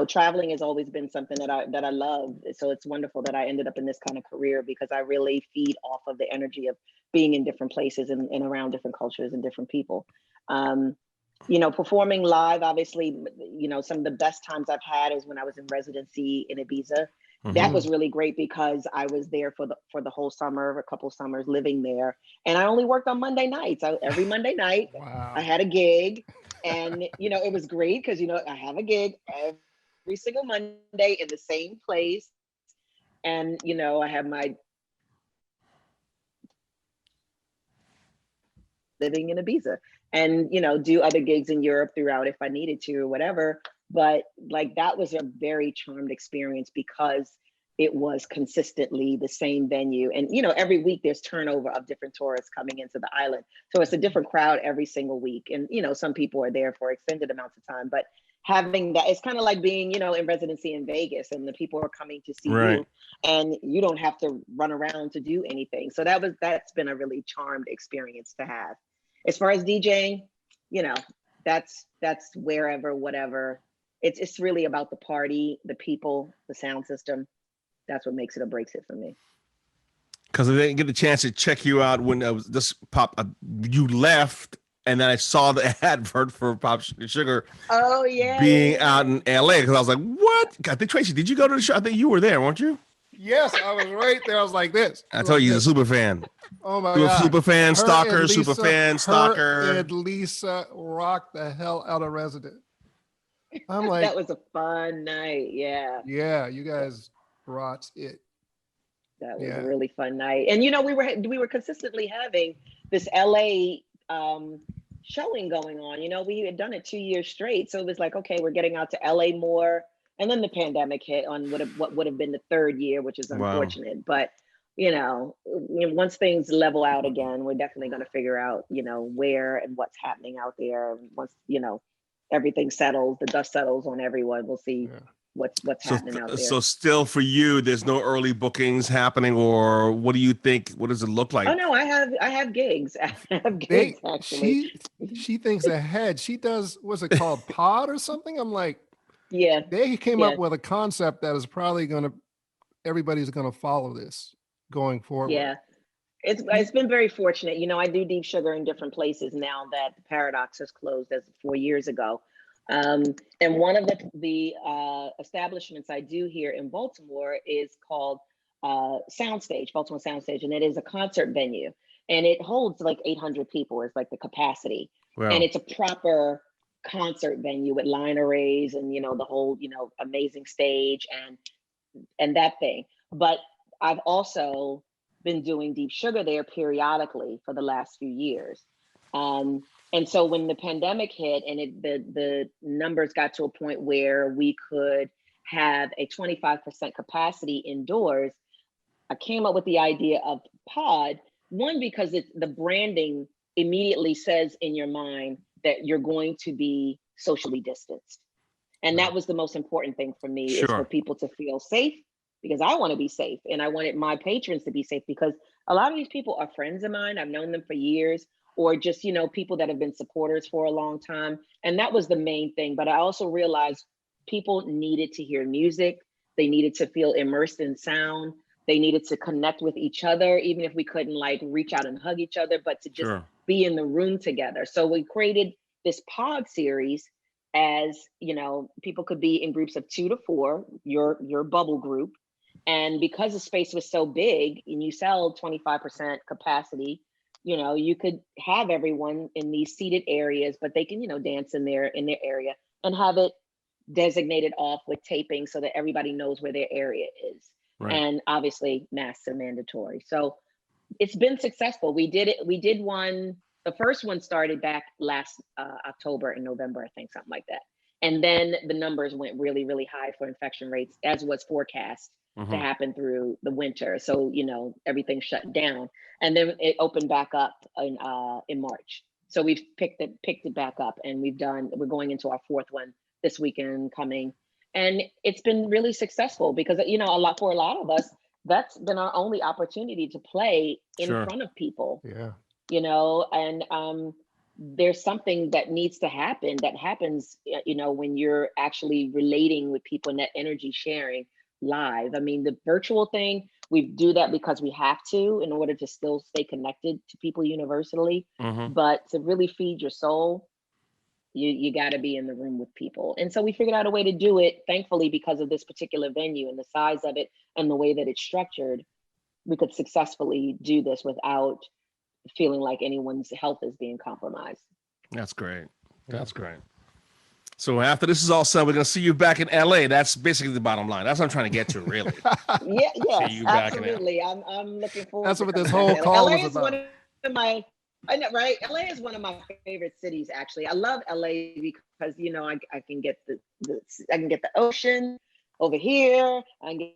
traveling has always been something that I love. So it's wonderful that I ended up in this kind of career, because I really feed off of the energy of being in different places, and around different cultures and different people. Um, Performing live, obviously, some of the best times I've had is when I was in residency in Ibiza. That Hmm. Mm. was really great because I was there for the whole summer, a couple summers living there, and I only worked on Monday nights. Every Monday night, I Wow. had a gig, and it was great because I have a gig every single Monday in the same place, and I have my living in Ibiza, and do other gigs in Europe throughout if I needed to, or whatever. But, like, that was a very charmed experience because it was consistently the same venue, and every week there's turnover of different tourists coming into the island, so it's a different crowd every single week. And some people are there for extended amounts of time, but having that, it's kind of like being in residency in Vegas, and the people are coming to see Right. you, and you don't have to run around to do anything. So that's been a really charmed experience to have. As far as DJing, you know, that's wherever, whatever. It's really about the party, the people, the sound system. That's what makes it or breaks it for me. Because I didn't get the chance to check you out when I was this pop. You left, and then I saw the advert for Pop Sugar Oh yeah, being yeah, out yeah. in LA. Because I was like, "What?" I think Tracy, did you go to the show? I think you were there, weren't you? Yes, I was right there. I was like this, I told like you he's a this. super fan. Oh my Super, God. super fan, Her stalker, and super Lisa, fan, her stalker. and Lisa rocked the hell out of Resident. I'm like, That was a fun night. Yeah. yeah, you guys brought it. That was a Yeah. really fun night. And we were consistently having this LA showing going on. We had done it 2 years straight. So it was like, okay, we're getting out to LA more. And then the pandemic hit on what would have been the third year, which is Wow. unfortunate. But once things level out again, we're definitely going to figure out, where and what's happening out there. Once, everything settles, the dust settles on everyone, we'll see Yeah. what's So, happening out so there. still for you, there's no early bookings happening, or what do you think? What does it look Oh like? no, I have gigs. I have gigs They actually. she thinks ahead. She does, what's it called? Pod or something? I'm like, Yeah, they came yeah, up with a concept that is probably gonna everybody's gonna follow this going forward. yeah. It's been very fortunate. I do Deep Sugar in different places now that the Paradox has closed as of 4 years ago. Um, and one of the establishments I do here in Baltimore is called Soundstage, Baltimore Soundstage, and it is a concert venue, and it holds like 800 people. Is like the capacity, and Well, it's a proper concert venue with line arrays and the whole amazing stage and that thing. But I've also been doing Deep Sugar there periodically for the last few years. Um, and so when the pandemic hit and the numbers got to a point where we could have a 25% capacity indoors, I came up with the idea of pod. One, because the branding immediately says in your mind, that you're going to be socially distanced. And Right. that was the most important thing for me, is for Sure. people to feel safe, because I want to be safe and I wanted my patrons to be safe, because a lot of these people are friends of mine. I've known them for years, or just, people that have been supporters for a long time. And that was the main thing. But I also realized people needed to hear music. They needed to feel immersed in sound. They needed to connect with each other, even if we couldn't like reach out and hug each other, but to just Sure. be in the room together. So we created this pod series, as people could be in groups of 2 to 4, your bubble group. And because the space was so big and you sell 25% capacity, you could have everyone in these seated areas, but they can dance in their area, and have it designated off with taping so that everybody knows where their area is. Right. And obviously masks are mandatory. So it's been successful. We did one. The first one started back last October and November, I think, something like that. And then the numbers went really, really high for infection rates, as was forecast to Hmm. happen through the winter. So everything shut down, and then it opened back up in March. So we've picked it back up, and we're going into our fourth one this weekend coming, and it's been really successful, because for a lot of us, that's been our only opportunity to play in Sure. front of people, Yeah. and there's something that needs to happen, that happens when you're actually relating with people, and that energy sharing live. I mean, the virtual thing, we do that because we have to, in order to still stay connected to people universally. Hmm. But to really feed your soul, you got to be in the room with people. And so we figured out a way to do it, thankfully, because of this particular venue and the size of it and the way that it's structured. We could successfully do this without feeling like anyone's health is being compromised. That's great. Yeah. That's great. So after this is all said, we're gonna see you back in LA. That's basically the bottom line. That's what I'm trying to get to, really. Yeah, See yes, you back in LA. absolutely. I'm looking forward That's to what this coming back whole to LA. call LA was is one about. of my, I know, right? LA is one of my favorite cities, actually. I love LA because I can get the ocean over here. I can get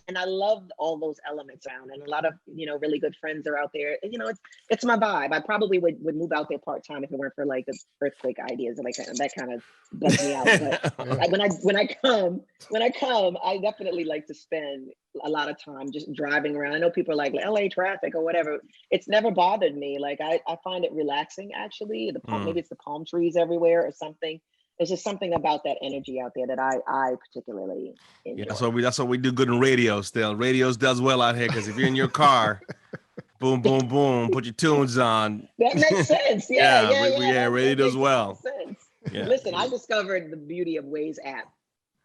and I love all those elements around, and a lot of really good friends are out there. It's my vibe. I probably would move out there part time if it weren't for like the earthquake ideas, and like that kind of bugs me out. But Yeah. when I come, I definitely like to spend a lot of time just driving around. I know people are like LA traffic or whatever. It's never bothered me. Like I find it relaxing, actually. Mm. Maybe it's the palm trees everywhere or something. There's just something about that energy out there that I particularly Yeah, enjoy. that's what we do good in radio. Still, radios does well out here because if you're in your car, boom, boom, boom, put your tunes on. That makes sense. Yeah, Yeah, yeah, yeah. yeah, radio That does makes total well. sense. Yeah, Listen, I discovered the beauty of Waze app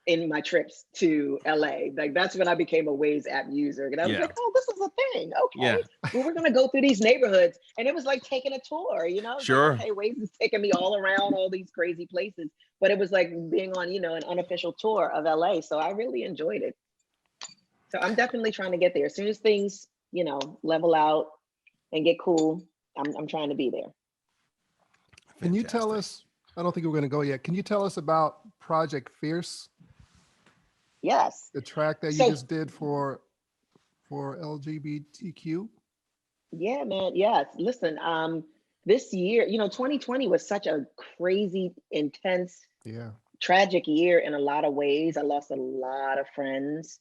in my trips to LA. Like that's when I became a Waze app user. And I was yeah, like, oh, this is a thing. yeah. Okay. Well, we're gonna go through these neighborhoods. And it was like taking a tour. It's like, Sure. okay, Waze is taking me all around all these crazy places. But it was like being on, an unofficial tour of LA. So I really enjoyed it. So I'm definitely trying to get there. As soon as things, level out and get cool, I'm trying to be there. Can you tell Fantastic. us? I don't think we're going to go yet. Can you tell us about Project Fierce, Yes. the track that you So just did for LGBTQ? yeah, man. Yes. Listen, this year, 2020 was such a crazy, intense, Yeah. tragic year in a lot of ways. I lost a lot of friends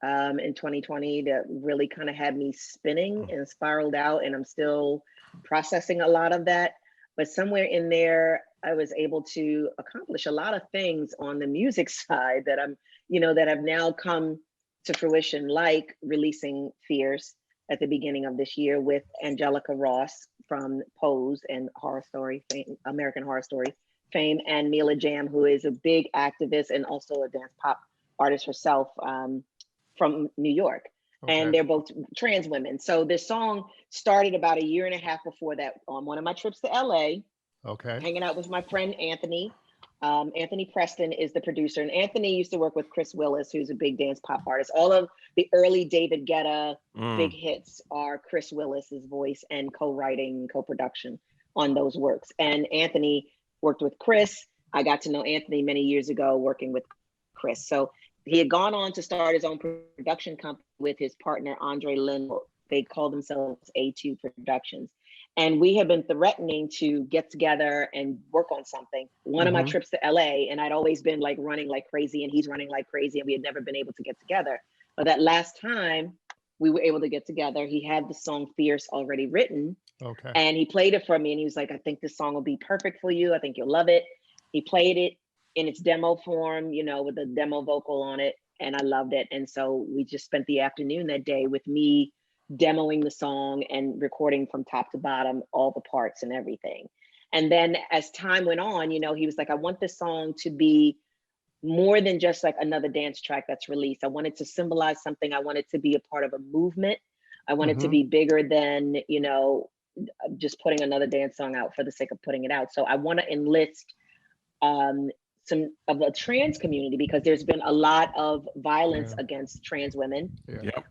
in 2020 that really kind of had me spinning and spiraled out, and I'm still processing a lot of that. But somewhere in there, I was able to accomplish a lot of things on the music side that have now come to fruition, like releasing Fierce at the beginning of this year with Angelica Ross from Pose and Horror Story fame, American Horror Story fame, and Mila Jam, who is a big activist and also a dance pop artist herself, from New York. Okay. And they're both trans women. So this song started about a year and a half before that, on one of my trips to LA, Okay. hanging out with my friend Anthony. Anthony Preston is the producer, and Anthony used to work with Chris Willis, who's a big dance pop artist. All of the early David Guetta big Mm. hits are Chris Willis's voice and co-writing, co-production on those works. And Anthony worked with Chris. I got to know Anthony many years ago working with Chris. So he had gone on to start his own production company with his partner Andre Lindell. They call themselves A2 Productions. And we had been threatening to get together and work on something. One of my trips to LA, and I'd always been like running like crazy, and he's running like crazy, and we had never been able to get together. But that last time we were able to get together, he had the song Fierce already written. Okay. And he played it for me, and he was like, I think this song will be perfect for you. I think you'll love it. He played it in its demo form, you know, with a demo vocal on it, and I loved it. And so we just spent the afternoon that day with me demoing the song and recording from top to bottom, all the parts and everything. And then as time went on, you know, he was like, I want this song to be more than just like another dance track that's released. I want it to symbolize something. I want it to be a part of a movement. I want it to be bigger than, you know, just putting another dance song out for the sake of putting it out. So I want to enlist some of the trans community, because there's been a lot of violence against trans women.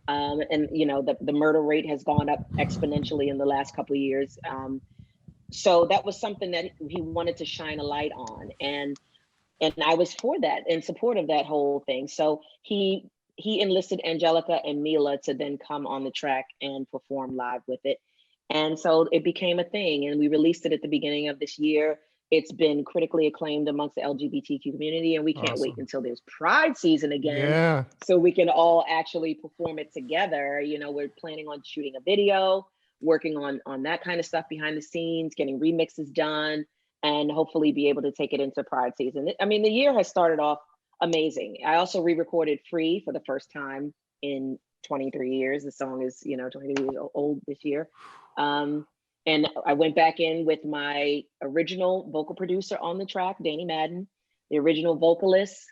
And you know, the murder rate has gone up exponentially in the last couple of years. So that was something that he wanted to shine a light on, and I was for that, in support of that whole thing. So he enlisted Angelica and Mila to then come on the track and perform live with it. And so it became a thing, and we released it at the beginning of this year. It's been critically acclaimed amongst the LGBTQ community, and we can't wait until there's Pride season again, so we can all actually perform it together. You know, we're planning on shooting a video, working on that kind of stuff behind the scenes, getting remixes done, and hopefully be able to take it into Pride season. I mean, the year has started off amazing. I also re-recorded Free for the first time in 23 years. The song is, you know, 23 years old this year. And I went back in with my original vocal producer on the track, Danny Madden, the original vocalist,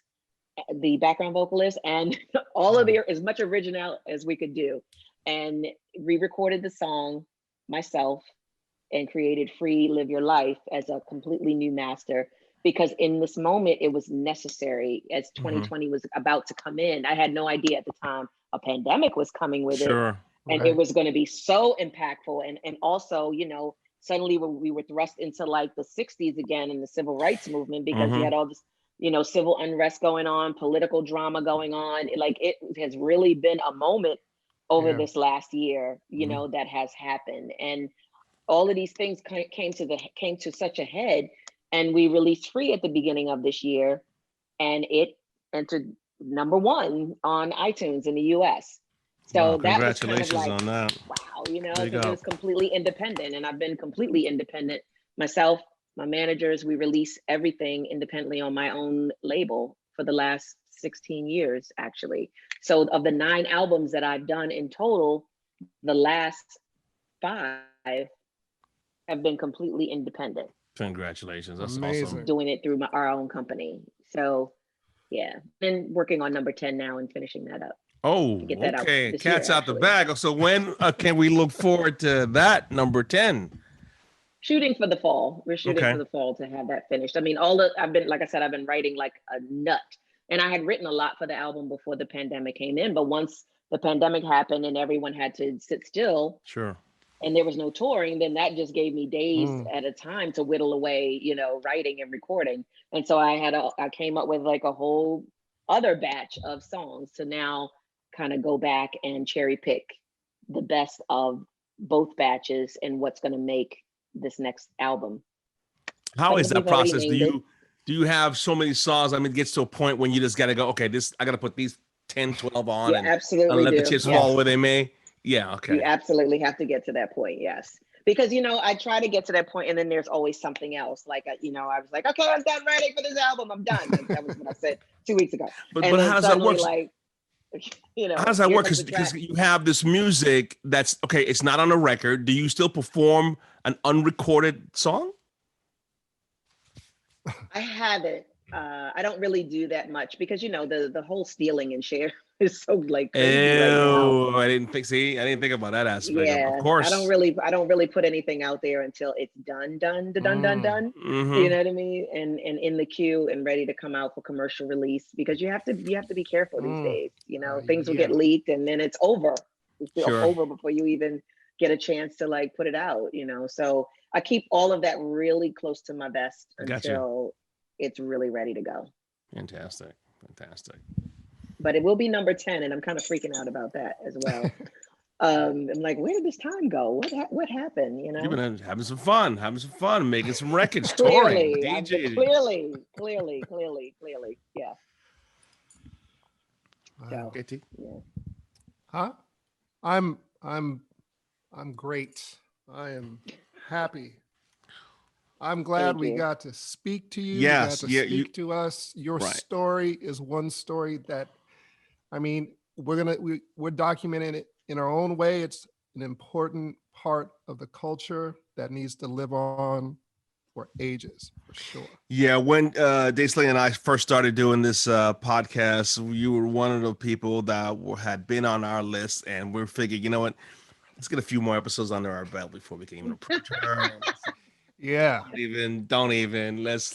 the background vocalist, and all of as much original as we could do, and re-recorded the song myself and created Free Live Your Life as a completely new master, because in this moment it was necessary, as 2020 was about to come in. I had no idea at the time a pandemic was coming with it. And it was going to be so impactful. And also, you know, suddenly we were thrust into like the 60s again in the civil rights movement, because you had all this, you know, civil unrest going on, political drama going on. Like, it has really been a moment over this last year, you know, that has happened. And all of these things came to such a head. And we released Free at the beginning of this year, and it entered #1 on iTunes in the US. So that was kind of like, on that. wow, you know, because it was completely independent, and I've been completely independent myself. My managers, we release everything independently on my own label for the last 16 years, actually. So of the 9 albums that I've done in total, the last 5 have been completely independent. Congratulations. That's amazing. awesome. Doing it through our own company. So yeah, and working on #10 now and finishing that up. Oh, okay. Cat's out the bag. So when can we look forward to that #10? Shooting for the fall. We're shooting for the fall to have that finished. I mean, I've been writing like a nut, and I had written a lot for the album before the pandemic came in. But once the pandemic happened and everyone had to sit still, and there was no touring, then that just gave me days at a time to whittle away, you know, writing and recording. And so I came up with like a whole other batch of songs to now kind of go back and cherry pick the best of both batches and what's going to make this next album. How is that process? Do you have so many songs? I mean, it gets to a point when you just got to go, okay, I got to put these 10, 12 on and let the chips fall where they may. Yeah, okay. You absolutely have to get to that point, yes. Because, you know, I try to get to that point, and then there's always something else. Like, you know, I was like, okay, I'm done writing for this album. I'm done. Like, that was what I said 2 weeks ago. But how does that work? Like, you know, how does that work? Because you have this music that's, okay, it's not on a record. Do you still perform an unrecorded song? I haven't. I don't really do that much because, you know, the whole stealing and share is so like crazy right now. I didn't think about that aspect. Yeah, of course. I don't really put anything out there until it's done. You know what I mean? And in the queue and ready to come out for commercial release, because you have to be careful these days. You know, things will get leaked and then it's over. It's over before you even get a chance to like put it out, you know. So I keep all of that really close to my vest until it's really ready to go. Fantastic. But it will be #10, and I'm kind of freaking out about that as well. I'm like, where did this time go? What happened? You You've know? been having some fun, making some records, touring, Clearly, DJing. clearly, yeah. Wow. So, KT? yeah. Huh? I'm great. I am happy. I'm glad Thank we you. got to speak to you. You got Yes, to yeah, you speak to us. Your right. story is one story that, I mean, we're documenting it in our own way. It's an important part of the culture that needs to live on for ages, for sure. Yeah, when Daisley and I first started doing this podcast, you were one of the people that had been on our list, and we're figuring, you know what? Let's get a few more episodes under our belt before we can even approach her. Yeah. Don't even. Let's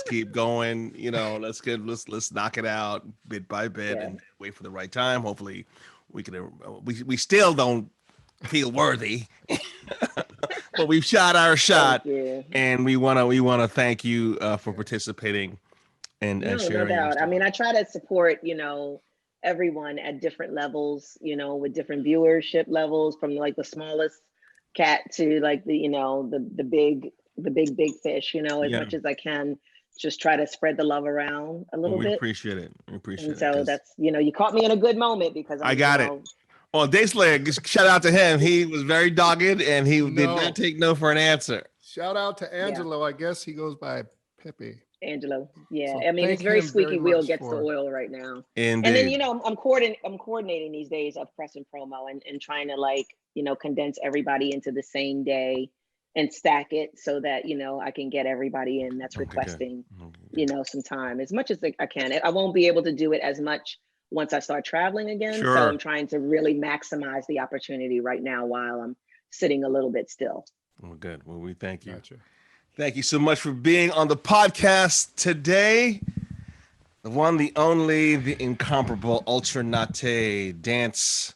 keep going. You know, let's knock it out bit by bit Yeah. and wait for the right time. Hopefully, we can. We still don't feel worthy, but we've shot our Thank shot, you. and we wanna thank you for participating and No, no sharing your doubt. I story. mean, I try to support, everyone at different levels, with different viewership levels, from like the smallest cat to like the big fish, as Yeah, much as I can, just try to spread the love around a well, little we bit. appreciate it. We And appreciate it so because that's, you caught me in a good moment because I I'm, got it. Well, Daisley, shout out to him. He was very dogged, and he did No. not take no for an answer. Shout out to Yeah. Angelo. I guess he goes by Pepe. Angelo. Yeah. So I mean, it's thank very him squeaky very wheel much gets the for oil right now. And then, Indeed. I'm coordinating these days of press and promo, and trying to, like, condense everybody into the same day and stack it so that, I can get everybody in that's Okay, good. requesting, Okay, good. some time as much as I can. I won't be able to do it as much once I start traveling again. So Sure. I'm trying to really maximize the opportunity right now while I'm sitting a little bit still. Well, good. Well, we thank you. Gotcha. Thank you so much for being on the podcast today. The one, the only, the incomparable Ultra Nate dance.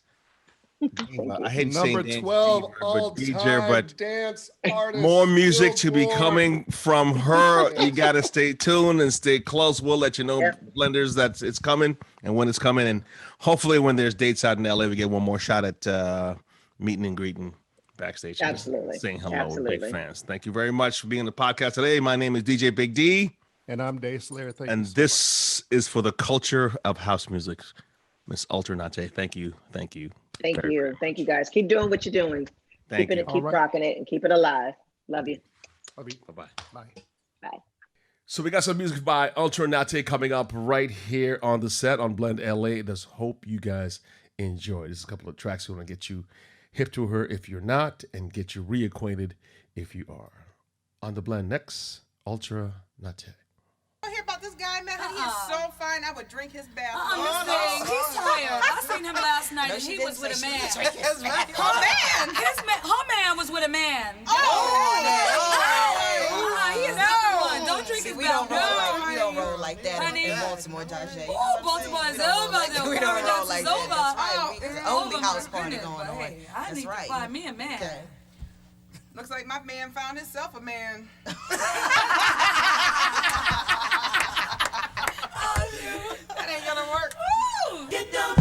Thank you. I hate Number saying dance 12 DJ, all but DJ, time but dance artist. more music to be Billboard. coming from her. You Yes. got to stay tuned and stay close. We'll let you know, Yep. blenders, that it's coming and when it's coming. And hopefully when there's dates out in LA, we get one more shot at meeting and greeting backstage. And just Absolutely. saying hello. We're big Absolutely. fans. Thank you very much for being on the podcast today. My name is DJ Big D. And I'm Dave Slayer. Thank And you so this is for the culture of house music. Miss Ultra Nate, thank you. Thank you. Thank very, you. very Thank you, guys. Keep doing what you're doing. Thank Keeping you. it, keep All right. rocking it, and keep it alive. Love you. much. Bye-bye. Bye. Bye. So we got some music by Ultra Nate coming up right here on the set on Blend LA. Just hope you guys enjoy. There's a couple of tracks we want to get you hip to her if you're not, and get you reacquainted if you are. On the Blend next, Ultra Nate. I hear about this guy, man. He is so fine. I would drink his bath. He's tired. I seen him last night, and he was with a man. His man. Her man was with a man. He is not the one. Don't drink his We bath. don't roll like that Honey. in Baltimore, Jajay. Oh, Baltimore is over. The We don't roll paradox like is that. over. That's right. It's the only over, my house party goodness. going But on. hey, I That's need right. to find me a man. Okay. Looks like my man found himself a man. That ain't gonna work. Get down.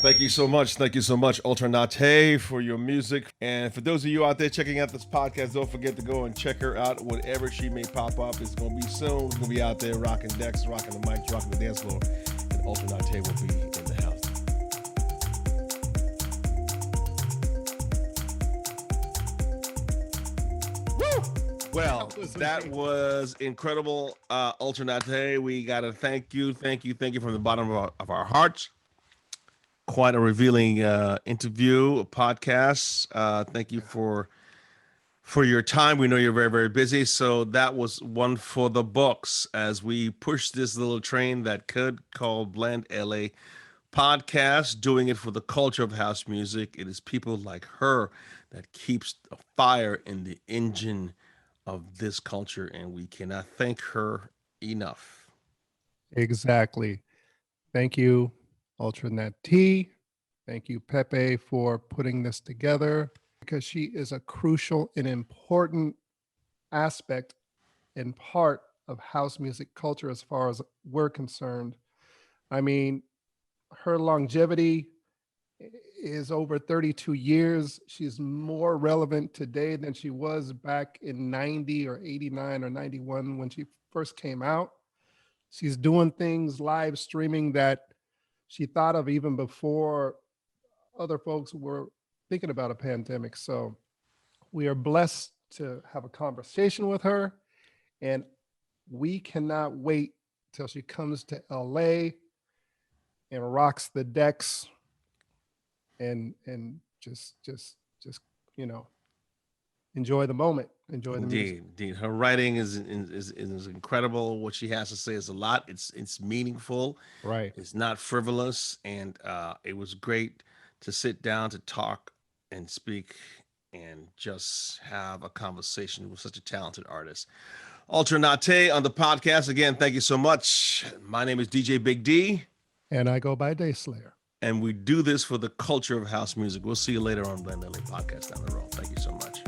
Thank you so much. Thank you so much, Alternate, for your music. And for those of you out there checking out this podcast, don't forget to go and check her out whenever she may pop up. It's going to be soon. We're going to be out there rocking decks, rocking the mics, rocking the dance floor. And Alternate will be in the house. Well, that was incredible, Alternate. We got to thank you from the bottom of our hearts. Quite a revealing interview, a podcast. Thank you for your time. We know you're very, very busy. So that was one for the books as we push this little train that could call Blend LA podcast, doing it for the culture of house music. It is people like her that keeps the fire in the engine of this culture, and we cannot thank her enough. Exactly. Thank you, Ultranet T. Thank you, Pepe, for putting this together, because she is a crucial and important aspect and part of house music culture as far as we're concerned. I mean, her longevity is over 32 years. She's more relevant today than she was back in 90 or 89 or 91 when she first came out. She's doing things live streaming that she thought of even before other folks were thinking about a pandemic. So we are blessed to have a conversation with her, and we cannot wait till she comes to LA and rocks the decks and just enjoy the moment, enjoy the music. Indeed. Her writing is incredible. What she has to say is a lot. It's meaningful. Right. It's not frivolous, and it was great to sit down to talk and speak and just have a conversation with such a talented artist. Alternate on the podcast. Again, thank you so much. My name is DJ Big D. And I go by Day Slayer. And we do this for the culture of house music. We'll see you later on Blend LA podcast down the road. Thank you so much.